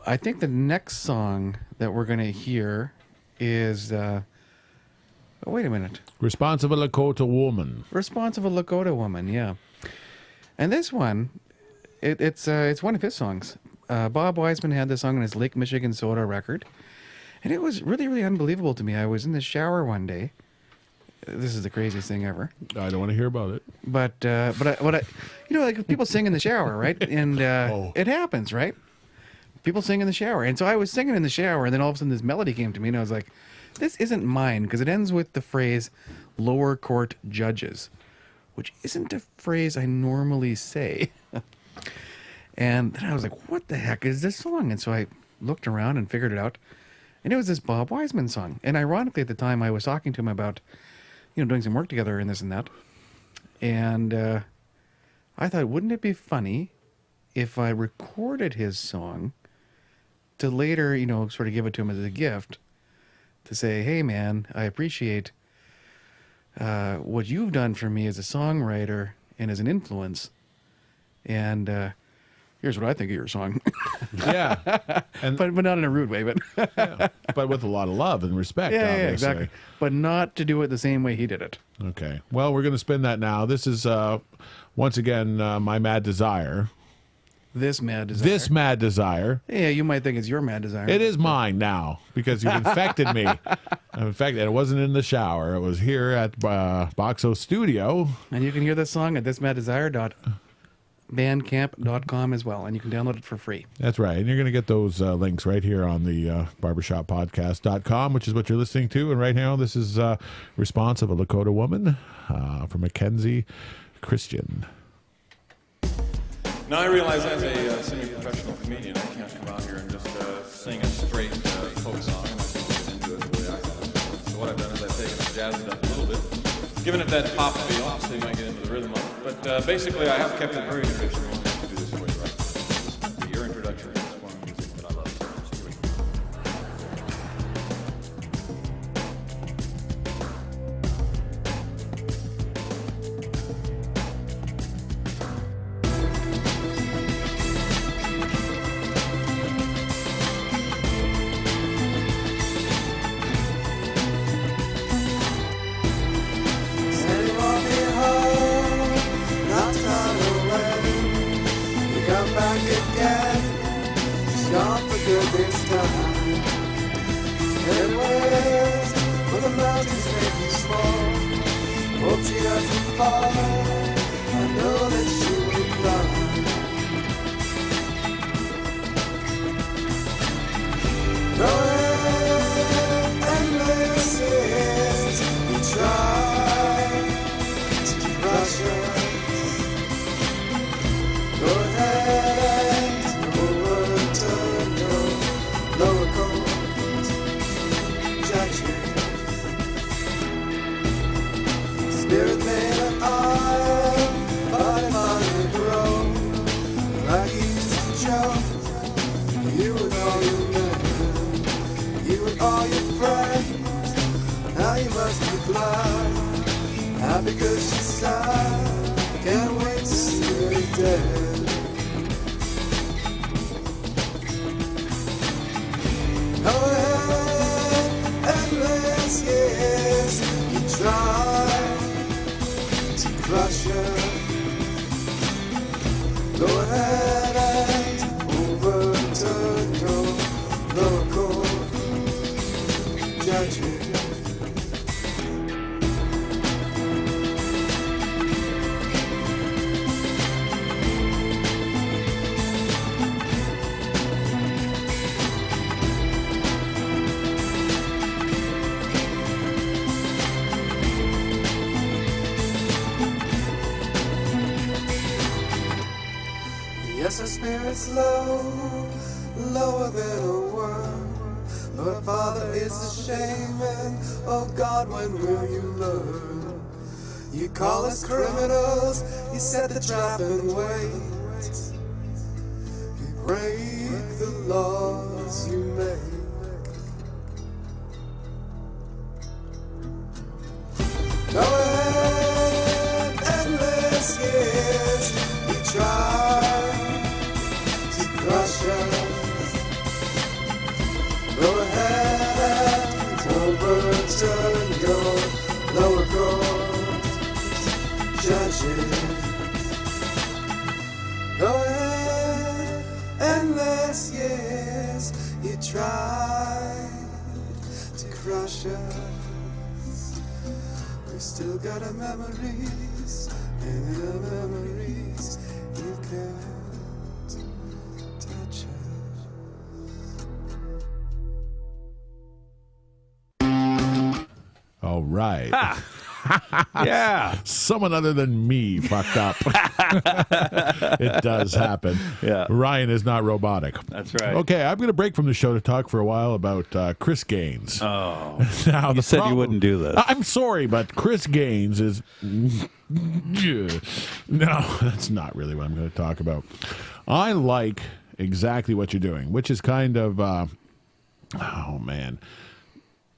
[SPEAKER 3] I think the next song that we're going to hear is... wait a minute.
[SPEAKER 1] Responsible Lakota Woman.
[SPEAKER 3] Responsible Lakota Woman, yeah. And this one, it's one of his songs. Bob Wiseman had this song on his Lake Michigan Soda record. And it was really, really unbelievable to me. I was in the shower one day. This is the craziest thing ever.
[SPEAKER 1] I don't want to hear about it.
[SPEAKER 3] But like people sing in the shower, right? And It happens, right? People sing in the shower. And so I was singing in the shower, and then all of a sudden this melody came to me, and I was like, this isn't mine, because it ends with the phrase, lower court judges, which isn't a phrase I normally say. And then I was like, what the heck is this song? And so I looked around and figured it out, and it was this Bob Wiseman song. And ironically, at the time, I was talking to him about, doing some work together and this and that. And I thought, wouldn't it be funny if I recorded his song to later, sort of give it to him as a gift to say, hey, man, I appreciate what you've done for me as a songwriter and as an influence. And here's what I think of your song.
[SPEAKER 1] Yeah.
[SPEAKER 3] but not in a rude way, but
[SPEAKER 1] But with a lot of love and respect,
[SPEAKER 3] yeah,
[SPEAKER 1] obviously.
[SPEAKER 3] exactly. But not to do it the same way he did it.
[SPEAKER 1] Okay. Well, we're going to spin that now. This is, once again, My Mad Desire.
[SPEAKER 3] This Mad Desire.
[SPEAKER 1] This Mad Desire.
[SPEAKER 3] Yeah, you might think it's your Mad Desire.
[SPEAKER 1] It is mine now because you've infected me. I'm infected. It wasn't in the shower. It was here at Boxo Studio.
[SPEAKER 3] And you can hear this song at thismaddesire.bandcamp.com as well. And you can download it for free.
[SPEAKER 1] That's right. And you're going to get those links right here on the barbershoppodcast.com, which is what you're listening to. And right now, this is Response of a Lakota Woman from Mackenzie Kristjon.
[SPEAKER 6] Now I realize as a semi-professional comedian, I can't come out here and just sing a straight folk song. I'm not going to get into it the way I have. So what I've done is I've taken it, jazzed it up a little bit, given it that pop feel, so you might get into the rhythm of it. But basically, I have kept it very traditional. I'm going to do this for you right now. This is your introduction to this form of music that I love so much. Here we go.
[SPEAKER 5] Yes, our spirit's low, lower than a worm. Lord Father is a shame, and oh God, when will you learn? You call us criminals, you set the trap and wait. You break the laws you make. Go ahead, endless years, we try to crush us. Go ahead and overturn your lower court judges. Go ahead, endless years, you tried to crush us. We still got our memories, and our memories, you can't touch us.
[SPEAKER 1] All right.
[SPEAKER 2] Yeah.
[SPEAKER 1] Someone other than me fucked up. It does happen.
[SPEAKER 2] Yeah.
[SPEAKER 1] Ryan is not robotic.
[SPEAKER 2] That's right.
[SPEAKER 1] Okay, I'm going to break from the show to talk for a while about Chris Gaines.
[SPEAKER 2] Oh.
[SPEAKER 1] Now,
[SPEAKER 2] You said you wouldn't do this.
[SPEAKER 1] I'm sorry, but Chris Gaines is... No, that's not really what I'm going to talk about. I like exactly what you're doing, which is kind of... oh, man.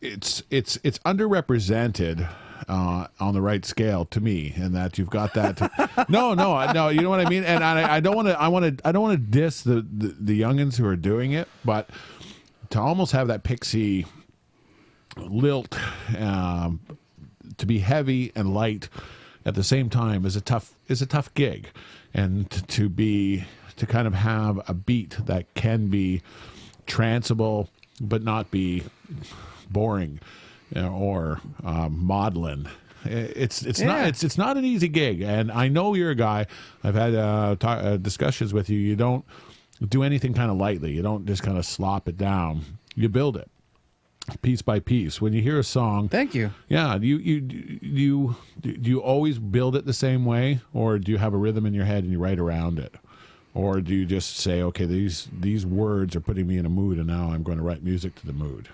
[SPEAKER 1] It's underrepresented on the right scale to me, and that you've got that. No, you know what I mean. And I don't want to. I don't want to diss the youngins who are doing it, but to almost have that Pixie lilt, to be heavy and light at the same time is a tough gig, and to kind of have a beat that can be tranceable but not be boring, or maudlin. It's not an easy gig, and I know you're a guy. I've had discussions with you. You don't do anything kind of lightly. You don't just kind of slop it down. You build it piece by piece. When you hear a song,
[SPEAKER 3] thank you.
[SPEAKER 1] Yeah, do you always build it the same way, or do you have a rhythm in your head and you write around it? Or do you just say, okay, these words are putting me in a mood, and now I'm going to write music to the mood?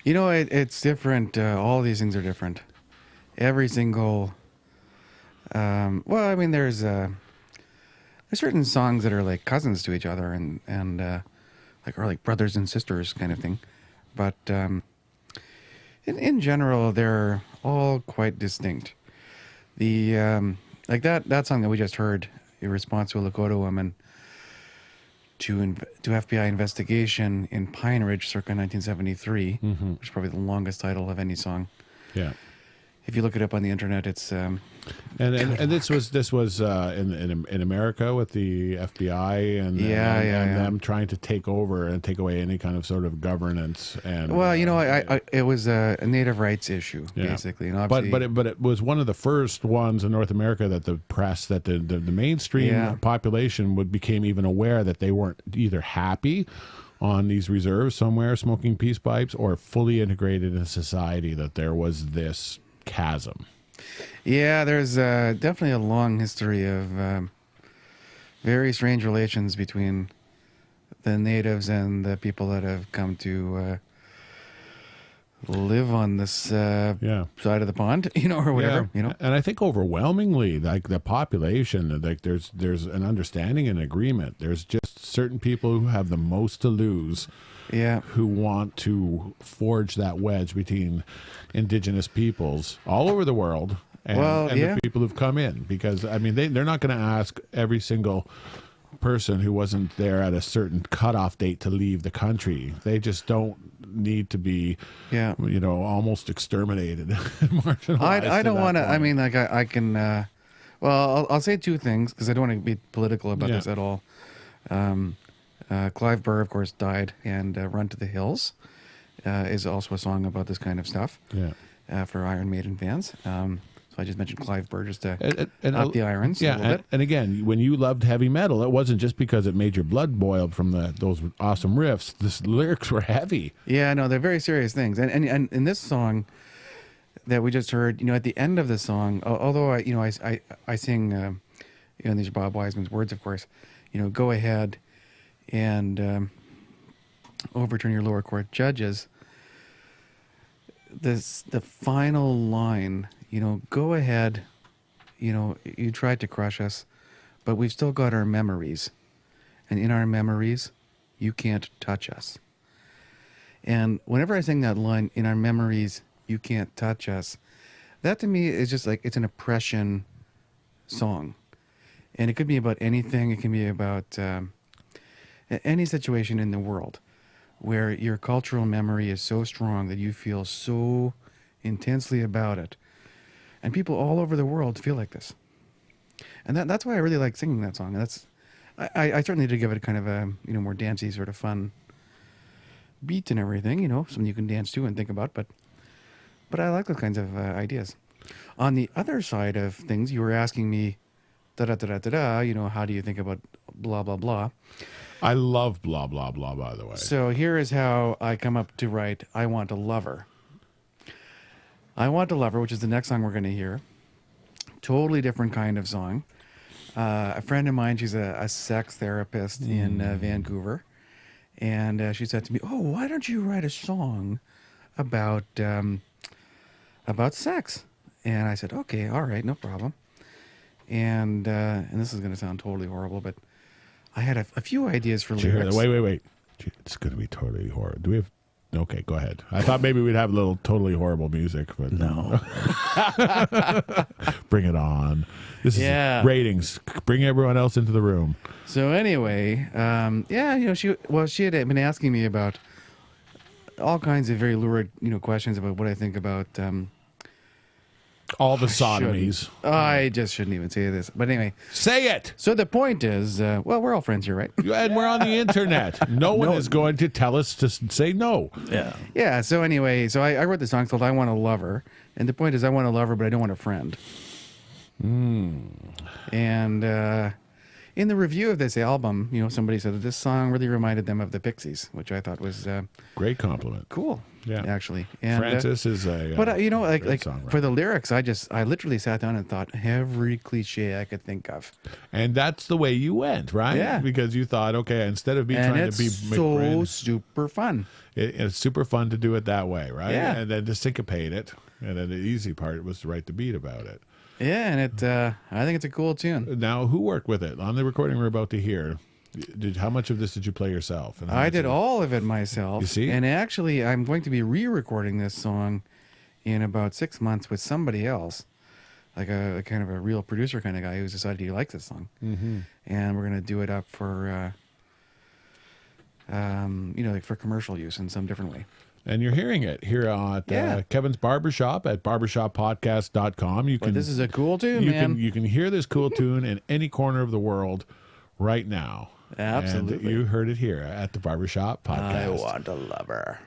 [SPEAKER 3] You know, it's different. All these things are different. Every single. Well, I mean, there's certain songs that are like cousins to each other, and like brothers and sisters kind of thing. But in general, they're all quite distinct. The like that song that we just heard, in response to a Lakota woman to FBI investigation in Pine Ridge circa 1973, which is probably the longest title of any song.
[SPEAKER 1] Yeah.
[SPEAKER 3] If you look it up on the internet, it's
[SPEAKER 1] and this was in America with the FBI and them trying to take over and take away any kind of sort of governance. And
[SPEAKER 3] well, you know, it was a native rights issue basically, and
[SPEAKER 1] but it was one of the first ones in North America that the press, that the mainstream population became even aware that they weren't either happy on these reserves somewhere smoking peace pipes, or fully integrated in society, that there was this chasm.
[SPEAKER 3] Yeah, there's definitely a long history of very strange relations between the natives and the people that have come to live on this side of the pond, or whatever,
[SPEAKER 1] And I think overwhelmingly, like the population, like there's an understanding and agreement. There's just certain people who have the most to lose, who want to forge that wedge between indigenous peoples all over the world and the people who've come in. Because, I mean, they're not going to ask every single person who wasn't there at a certain cutoff date to leave the country. They just don't need to be, almost exterminated, marginalized.
[SPEAKER 3] I don't want to, I mean, like I can, well, I'll say two things, because I don't want to be political about this at all. Clive Burr, of course, died, and Run to the Hills is also a song about this kind of stuff for Iron Maiden fans. So I just mentioned Clive Burr just to up the irons a little bit.
[SPEAKER 1] And again, when you loved heavy metal, it wasn't just because it made your blood boil from those awesome riffs. The lyrics were heavy.
[SPEAKER 3] Yeah, no, they're very serious things. And in this song that we just heard, at the end of the song, although I sing, these are Bob Wiseman's words, of course, go ahead and overturn your lower court judges. The final line, go ahead, you tried to crush us, but we've still got our memories, and in our memories, you can't touch us. And whenever I sing that line, in our memories, you can't touch us, that to me is just like, it's an oppression song. And it could be about anything. It can be about any situation in the world where your cultural memory is so strong that you feel so intensely about it. And people all over the world feel like this. And that's why I really like singing that song. I certainly did give it a kind of a more dancey sort of fun beat and everything, something you can dance to and think about. But I like those kinds of ideas. On the other side of things, you were asking me, how do you think about blah, blah, blah.
[SPEAKER 1] I love blah, blah, blah, by the way.
[SPEAKER 3] So here is how I come up to write I Want a Lover. I Want a Lover, which is the next song we're going to hear. Totally different kind of song. A friend of mine, she's a sex therapist in Vancouver. And she said to me, oh, why don't you write a song about sex? And I said, okay, all right, no problem. And this is going to sound totally horrible, but I had a few ideas for lyrics.
[SPEAKER 1] Wait. It's going to be totally horrible. Do we have Okay, go ahead. I thought maybe we'd have a little totally horrible music, but
[SPEAKER 2] No.
[SPEAKER 1] bring it on. This is
[SPEAKER 3] Yeah.
[SPEAKER 1] ratings. Bring everyone else into the room.
[SPEAKER 3] So anyway, she had been asking me about all kinds of very lurid, questions about what I think about.
[SPEAKER 1] All the sodomies.
[SPEAKER 3] I just shouldn't even say this, but anyway.
[SPEAKER 1] Say it.
[SPEAKER 3] So the point is, we're all friends here, right?
[SPEAKER 1] And we're on the internet. No one is going to tell us to say no.
[SPEAKER 2] Yeah.
[SPEAKER 3] Yeah. So anyway, I wrote this song called "I Want a Lover," and the point is, I want a lover, but I don't want a friend. And in the review of this album, somebody said that this song really reminded them of the Pixies, which I thought was
[SPEAKER 1] Great compliment.
[SPEAKER 3] cool.
[SPEAKER 1] Yeah.
[SPEAKER 3] Actually. And,
[SPEAKER 1] Francis is a.
[SPEAKER 3] but
[SPEAKER 1] great
[SPEAKER 3] for
[SPEAKER 1] songwriter.
[SPEAKER 3] the lyrics, I literally sat down and thought every cliche I could think of.
[SPEAKER 1] And that's the way you went, right?
[SPEAKER 3] Yeah.
[SPEAKER 1] Because you thought, okay, instead of me
[SPEAKER 3] And
[SPEAKER 1] trying
[SPEAKER 3] it's
[SPEAKER 1] to be
[SPEAKER 3] so
[SPEAKER 1] McBrain,
[SPEAKER 3] super fun.
[SPEAKER 1] it's super fun to do it that way, right?
[SPEAKER 3] Yeah.
[SPEAKER 1] And then to syncopate it. And then the easy part was to write the beat about it.
[SPEAKER 3] Yeah, and I think it's a cool tune.
[SPEAKER 1] Now, who worked with it? On the recording we're about to hear, how much of this did you play yourself? And how
[SPEAKER 3] I
[SPEAKER 1] much
[SPEAKER 3] did
[SPEAKER 1] of it-
[SPEAKER 3] all of it myself.
[SPEAKER 1] You see?
[SPEAKER 3] And actually, I'm going to be re-recording this song in about 6 months with somebody else, like a kind of a real producer kind of guy who's decided he likes this song. Mm-hmm. And we're going to do it up for, like for commercial use in some different way.
[SPEAKER 1] And you're hearing it here at
[SPEAKER 3] Yeah.
[SPEAKER 1] Kevin's Barbershop at barbershoppodcast.com. You
[SPEAKER 3] But
[SPEAKER 1] can,
[SPEAKER 3] this is a cool tune,
[SPEAKER 1] you
[SPEAKER 3] man.
[SPEAKER 1] can hear this cool tune in any corner of the world right now.
[SPEAKER 3] Absolutely.
[SPEAKER 1] And you heard it here at the Barbershop Podcast.
[SPEAKER 3] a lover.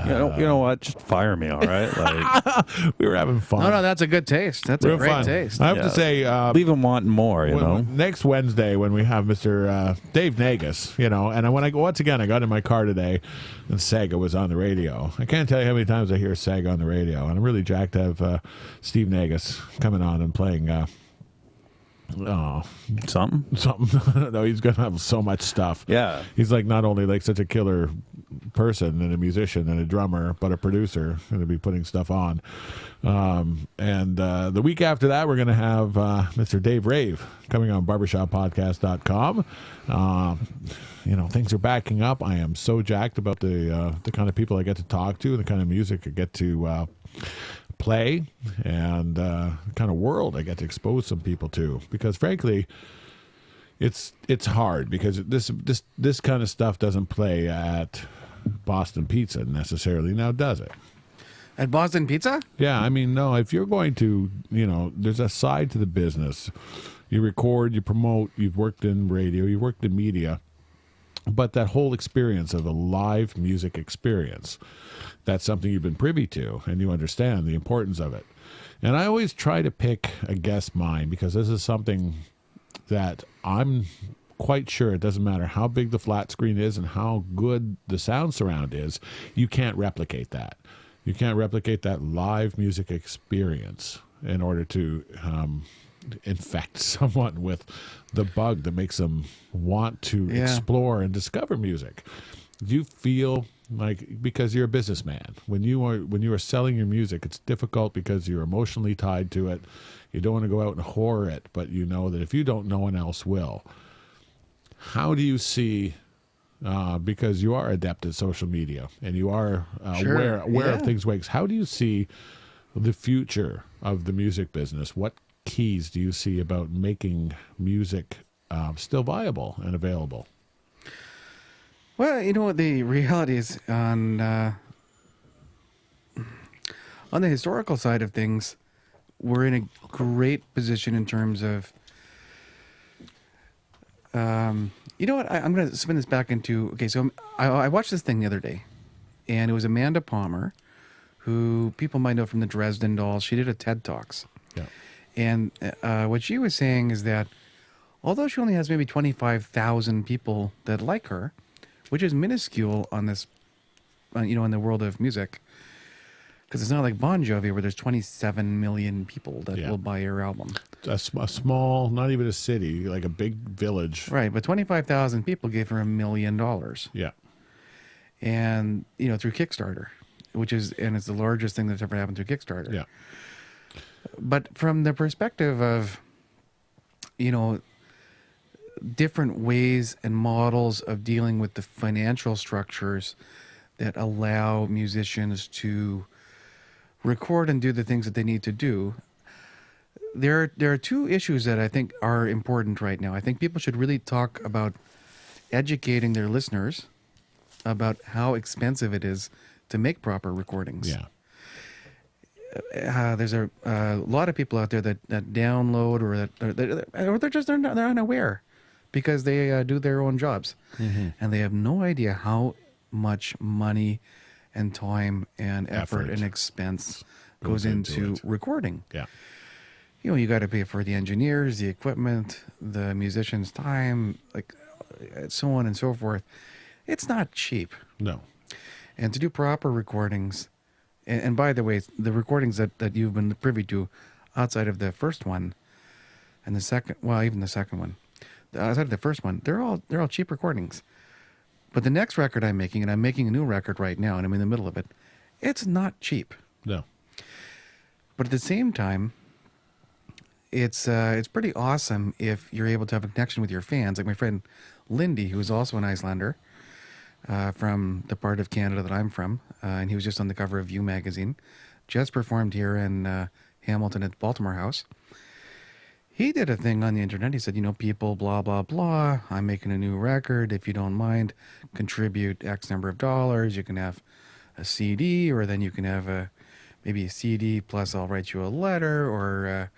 [SPEAKER 2] You know what? Just fire me, all right? Like,
[SPEAKER 1] We were having fun.
[SPEAKER 3] No, that's a good taste. That's
[SPEAKER 1] Real
[SPEAKER 3] a great
[SPEAKER 1] fun.
[SPEAKER 3] taste.
[SPEAKER 1] I have
[SPEAKER 2] Yeah.
[SPEAKER 1] to say,
[SPEAKER 2] leave him wanting more, you know?
[SPEAKER 1] next Wednesday when we have Mr. Dave Nagus, and when I once again I got in my car today, and Sega was on the radio. I can't tell you how many times I hear Sega on the radio, and I'm really jacked to have Steve Nagus coming on and playing.
[SPEAKER 2] Something?
[SPEAKER 1] No, he's gonna have so much stuff.
[SPEAKER 2] Yeah.
[SPEAKER 1] He's like not only like such a killer person and a musician and a drummer, but a producer. Going to be putting stuff on. And the week after that, we're going to have Mr. Dave Rave coming on barbershoppodcast.com. Things are backing up. I am so jacked about the kind of people I get to talk to and the kind of music I get to play and the kind of world I get to expose some people to. Because frankly, it's hard because this kind of stuff doesn't play at Boston Pizza necessarily now, does it?
[SPEAKER 3] At Boston Pizza?
[SPEAKER 1] Yeah, I mean, no, if you're going to, there's a side to the business. You record, you promote, you've worked in radio, you've worked in media, but that whole experience of a live music experience, that's something you've been privy to and you understand the importance of it. And I always try to pick a guest mind because this is something that I'm quite sure it doesn't matter how big the flat screen is and how good the sound surround is, you can't replicate that. You can't replicate that live music experience in order to infect someone with the bug that makes them want to explore and discover music. Do you feel like, because you're a businessman, when you are selling your music, it's difficult because you're emotionally tied to it. You don't want to go out and whore it, but you know that if you don't, no one else will. How do you see, because you are adept at social media and you are aware of things ways, how do you see the future of the music business? What keys do you see about making music still viable and available?
[SPEAKER 3] Well, you know what the reality is on the historical side of things, we're in a great position in terms of, you know what, I'm going to spin this back into, okay, so I watched this thing the other day, and it was Amanda Palmer, who people might know from the Dresden Dolls. She did a TED Talks.
[SPEAKER 1] Yeah.
[SPEAKER 3] And what she was saying is that although she only has maybe 25,000 people that like her, which is minuscule on this, in the world of music, because it's not like Bon Jovi where there's 27 million people that will buy your album.
[SPEAKER 1] A small, not even a city, like a big village.
[SPEAKER 3] Right, but 25,000 people gave her $1 million.
[SPEAKER 1] Yeah.
[SPEAKER 3] And, through Kickstarter, it's the largest thing that's ever happened through Kickstarter.
[SPEAKER 1] Yeah.
[SPEAKER 3] But from the perspective of, different ways and models of dealing with the financial structures that allow musicians to record and do the things that they need to do, there are two issues that I think are important right now. I think people should really talk about educating their listeners about how expensive it is to make proper recordings.
[SPEAKER 1] Yeah.
[SPEAKER 3] There's a lot of people out there that download or they're unaware because they do their own jobs, and they have no idea how much money and time and effort and expense goes into recording.
[SPEAKER 1] Yeah.
[SPEAKER 3] You got to pay for the engineers, the equipment, the musicians' time, like so on and so forth. It's not cheap.
[SPEAKER 1] No.
[SPEAKER 3] And to do proper recordings, and by the way, the recordings that you've been privy to outside of the first one and the second, well, even the second one, outside of the first one, they're all cheap recordings. But the next record I'm making, and I'm making a new record right now, and I'm in the middle of it, it's not cheap.
[SPEAKER 1] No.
[SPEAKER 3] But at the same time, it's pretty awesome if you're able to have a connection with your fans. Like my friend Lindy, who is also an Icelander from the part of Canada that I'm from, and he was just on the cover of View magazine, just performed here in Hamilton at the Baltimore House. He did a thing on the internet. He said, people, blah, blah, blah. I'm making a new record. If you don't mind, contribute X number of dollars. You can have a CD, or then you can have maybe a CD plus I'll write you a letter, or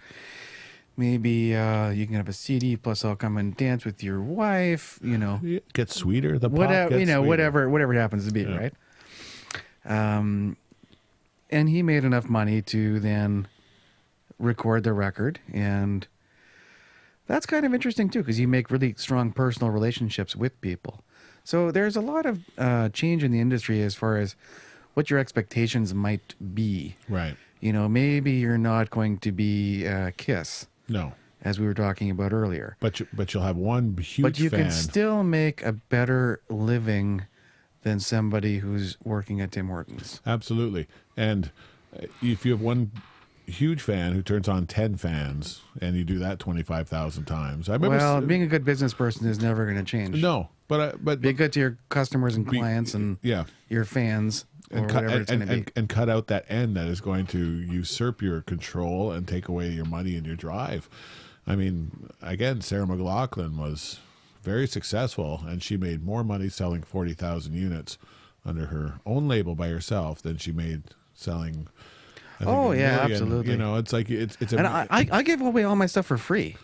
[SPEAKER 3] maybe you can have a CD plus I'll come and dance with your wife.
[SPEAKER 1] It gets sweeter. The pop
[SPEAKER 3] whatever,
[SPEAKER 1] gets sweeter.
[SPEAKER 3] whatever it happens to be, right? And he made enough money to then record the record. And that's kind of interesting, too, because you make really strong personal relationships with people. So there's a lot of change in the industry as far as what your expectations might be.
[SPEAKER 1] Right.
[SPEAKER 3] You know, maybe you're not going to be Kiss.
[SPEAKER 1] No.
[SPEAKER 3] As we were talking about earlier.
[SPEAKER 1] But you'll have one huge
[SPEAKER 3] But you
[SPEAKER 1] fan.
[SPEAKER 3] can still make a better living than somebody who's working at Tim Hortons.
[SPEAKER 1] Absolutely. And if you have one huge fan who turns on 10 fans and you do that 25,000 times. I remember
[SPEAKER 3] Well, being a good business person is never going to change.
[SPEAKER 1] No, but
[SPEAKER 3] Be good to your customers and clients and your fans or whatever it's going to be.
[SPEAKER 1] And cut out that end that is going to usurp your control and take away your money and your drive. I mean, again, Sarah McLachlan was very successful, and she made more money selling 40,000 units under her own label by herself than she made selling. I think,
[SPEAKER 3] Oh,
[SPEAKER 1] a
[SPEAKER 3] yeah,
[SPEAKER 1] million.
[SPEAKER 3] absolutely.
[SPEAKER 1] You know, it's like it's.
[SPEAKER 3] And I give away all my stuff for free.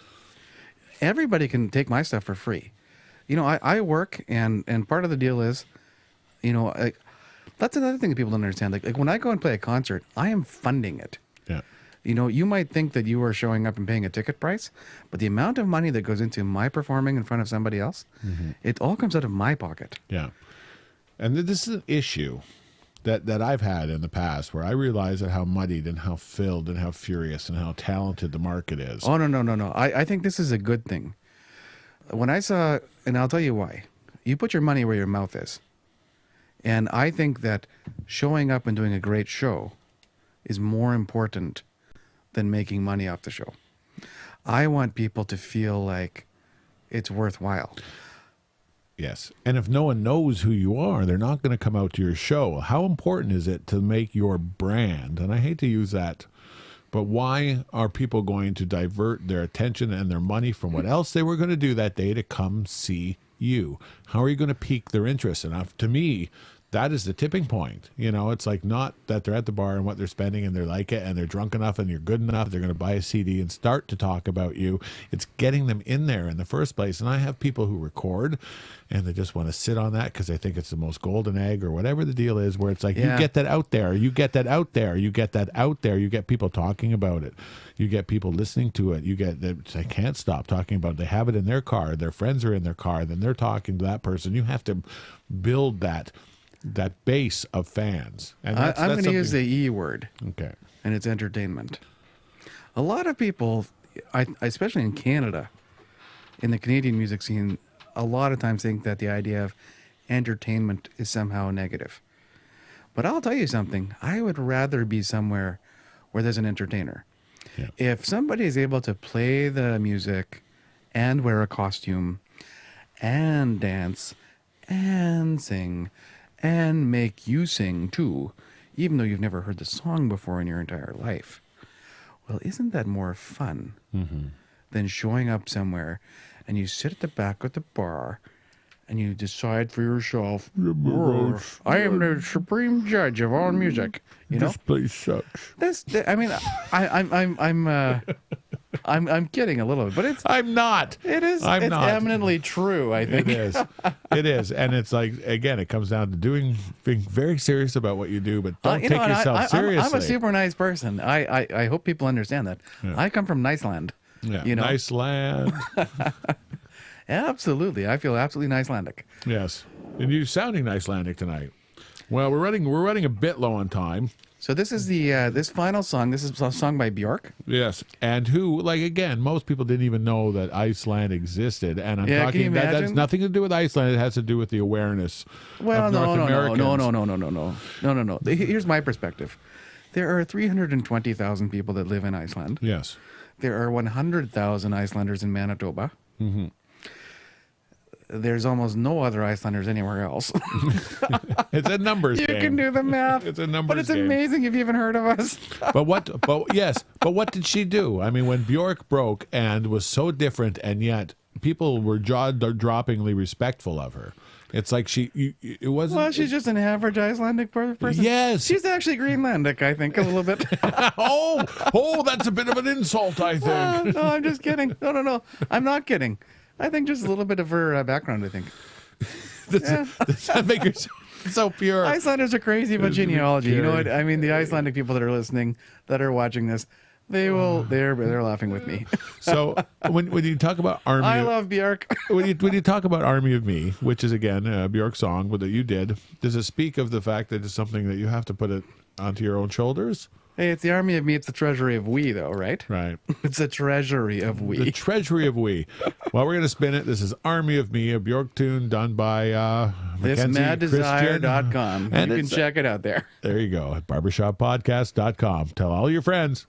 [SPEAKER 3] Everybody can take my stuff for free. You know, I work, and part of the deal is, you know, that's another thing that people don't understand. Like when I go and play a concert, I am funding it.
[SPEAKER 1] Yeah.
[SPEAKER 3] You know, you might think that you are showing up and paying a ticket price, but the amount of money that goes into my performing in front of somebody else, it all comes out of my pocket.
[SPEAKER 1] Yeah. And this is an issue that I've had in the past where I realize how muddied and how filled and how furious and how talented the market is.
[SPEAKER 3] Oh, no. I think this is a good thing. When I saw, and I'll tell you why, you put your money where your mouth is. And I think that showing up and doing a great show is more important than making money off the show. I want people to feel like it's worthwhile.
[SPEAKER 1] Yes. And if no one knows who you are, they're not going to come out to your show. How important is it to make your brand? And I hate to use that, but why are people going to divert their attention and their money from what else they were going to do that day to come see you? How are you going to pique their interest? And to me, that is the tipping point. You know, it's like not that they're at the bar and what they're spending and they like it and they're drunk enough and you're good enough, they're going to buy a CD and start to talk about you. It's getting them in there in the first place. And I have people who record and they just want to sit on that because they think it's the most golden egg or whatever the deal is, where it's like, you get that out there, you get that out there, you get that out there, you get people talking about it, you get people listening to it, you get they can't stop talking about it. They have it in their car, their friends are in their car, then they're talking to that person. You have to build that base of fans. And
[SPEAKER 3] I'm going to use the E word.
[SPEAKER 1] Okay.
[SPEAKER 3] And it's entertainment. A lot of people, especially in Canada, in the Canadian music scene, a lot of times think that the idea of entertainment is somehow negative. But I'll tell you something. I would rather be somewhere where there's an entertainer. Yeah. If somebody is able to play the music and wear a costume and dance and sing and make you sing too, even though you've never heard the song before in your entire life. Well, isn't that more fun than showing up somewhere and you sit at the back of the bar and you decide for yourself, I am the supreme judge of all music. You know?
[SPEAKER 1] This place sucks.
[SPEAKER 3] I'm kidding a little bit, but it's.
[SPEAKER 1] I'm not.
[SPEAKER 3] It is.
[SPEAKER 1] I'm
[SPEAKER 3] it's
[SPEAKER 1] not.
[SPEAKER 3] eminently true. I think
[SPEAKER 1] it is. It is, and it's like, again, it comes down to being very serious about what you do, but don't take yourself seriously.
[SPEAKER 3] I'm a super nice person. I hope people understand that. Yeah. I come from nice land.
[SPEAKER 1] Yeah,
[SPEAKER 3] you know?
[SPEAKER 1] Nice land.
[SPEAKER 3] Absolutely, I feel absolutely Icelandic.
[SPEAKER 1] Yes, and you sounding Icelandic tonight. Well, we're running a bit low on time.
[SPEAKER 3] So this is the this final song. This is a song by Björk.
[SPEAKER 1] Yes, and who, like, again, most people didn't even know that Iceland existed. And I'm talking that has nothing to do with Iceland. It has to do with the awareness of North Americans.
[SPEAKER 3] No. Here's my perspective. There are 320,000 people that live in Iceland.
[SPEAKER 1] Yes.
[SPEAKER 3] There are 100,000 Icelanders in Manitoba. Mm-hmm. There's almost no other Icelanders anywhere else.
[SPEAKER 1] It's a numbers game.
[SPEAKER 3] You can do the math.
[SPEAKER 1] It's a numbers
[SPEAKER 3] But it's
[SPEAKER 1] game.
[SPEAKER 3] amazing if you haven't heard of us.
[SPEAKER 1] But what did she do? I mean, when Björk broke and was so different, and yet people were jaw-droppingly respectful of her. It's like it wasn't.
[SPEAKER 3] Well, she's just an average Icelandic person.
[SPEAKER 1] Yes.
[SPEAKER 3] She's actually Greenlandic, I think, a little bit.
[SPEAKER 1] oh, that's a bit of an insult, I think.
[SPEAKER 3] No, I'm just kidding. No. I'm not kidding. I think just a little bit of her background, I think.
[SPEAKER 1] Does that make her So pure.
[SPEAKER 3] Icelanders are crazy about genealogy. You know what? I mean, the Icelandic people that are listening, that are watching this, they're laughing with me.
[SPEAKER 1] So when you talk about Army,
[SPEAKER 3] I love Björk.
[SPEAKER 1] when you talk about Army of Me, which is again a Björk song that you did, does it speak of the fact that it's something that you have to put it onto your own shoulders?
[SPEAKER 3] Hey, it's the army of me. It's the treasury of we, though, right?
[SPEAKER 1] Right.
[SPEAKER 3] It's a treasury of we.
[SPEAKER 1] The treasury of we. Well, we're going to spin it. This is Army of Me, a Björk tune done by Mackenzie Kristjon.
[SPEAKER 3] ThisMadDesire.com.
[SPEAKER 1] And
[SPEAKER 3] you can check it out there.
[SPEAKER 1] There you go. At barbershoppodcast.com. Tell all your friends.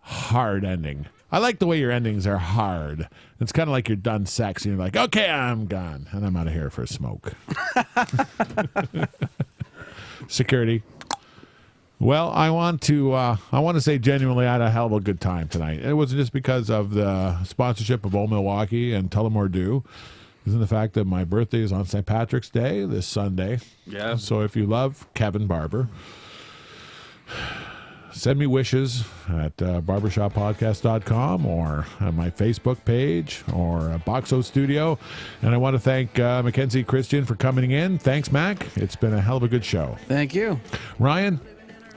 [SPEAKER 1] Hard ending. I like the way your endings are hard. It's kind of like you're done sex and you're like, okay, I'm gone. And I'm out of here for a smoke. Security. Well, I want to say genuinely I had a hell of a good time tonight. It wasn't just because of the sponsorship of Old Milwaukee and Tullamore Dew. It was in the fact that my birthday is on St. Patrick's Day this Sunday.
[SPEAKER 2] Yeah.
[SPEAKER 1] So if you love Kevin Barber, send me wishes at barbershoppodcast.com or on my Facebook page or Boxo Studio. And I want to thank Mackenzie Kristjon for coming in. Thanks, Mac. It's been a hell of a good show.
[SPEAKER 3] Thank you.
[SPEAKER 1] Ryan,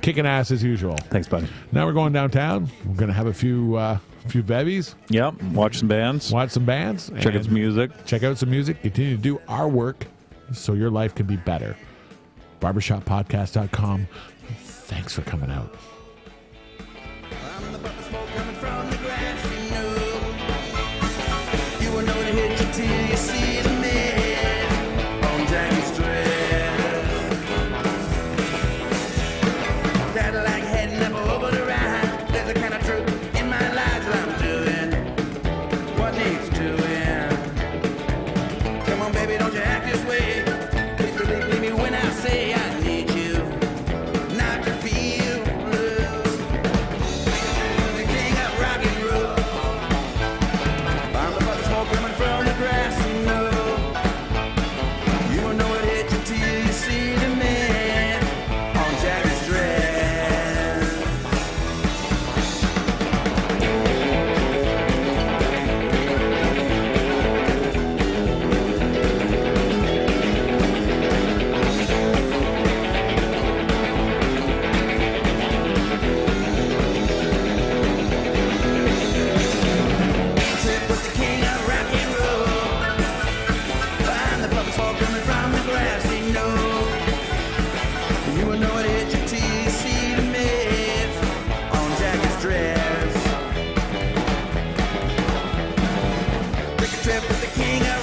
[SPEAKER 1] kicking ass as usual.
[SPEAKER 2] Thanks, buddy.
[SPEAKER 1] Now we're going downtown. We're going to have a few bevies.
[SPEAKER 2] Yep. Watch some bands.
[SPEAKER 1] Watch some bands.
[SPEAKER 2] Check out some music.
[SPEAKER 1] Check out some music. Continue to do our work so your life can be better. Barbershoppodcast.com. Thanks for coming out.
[SPEAKER 5] Come on, baby, don't you act this way. Please believe me when I say I need you. but the king of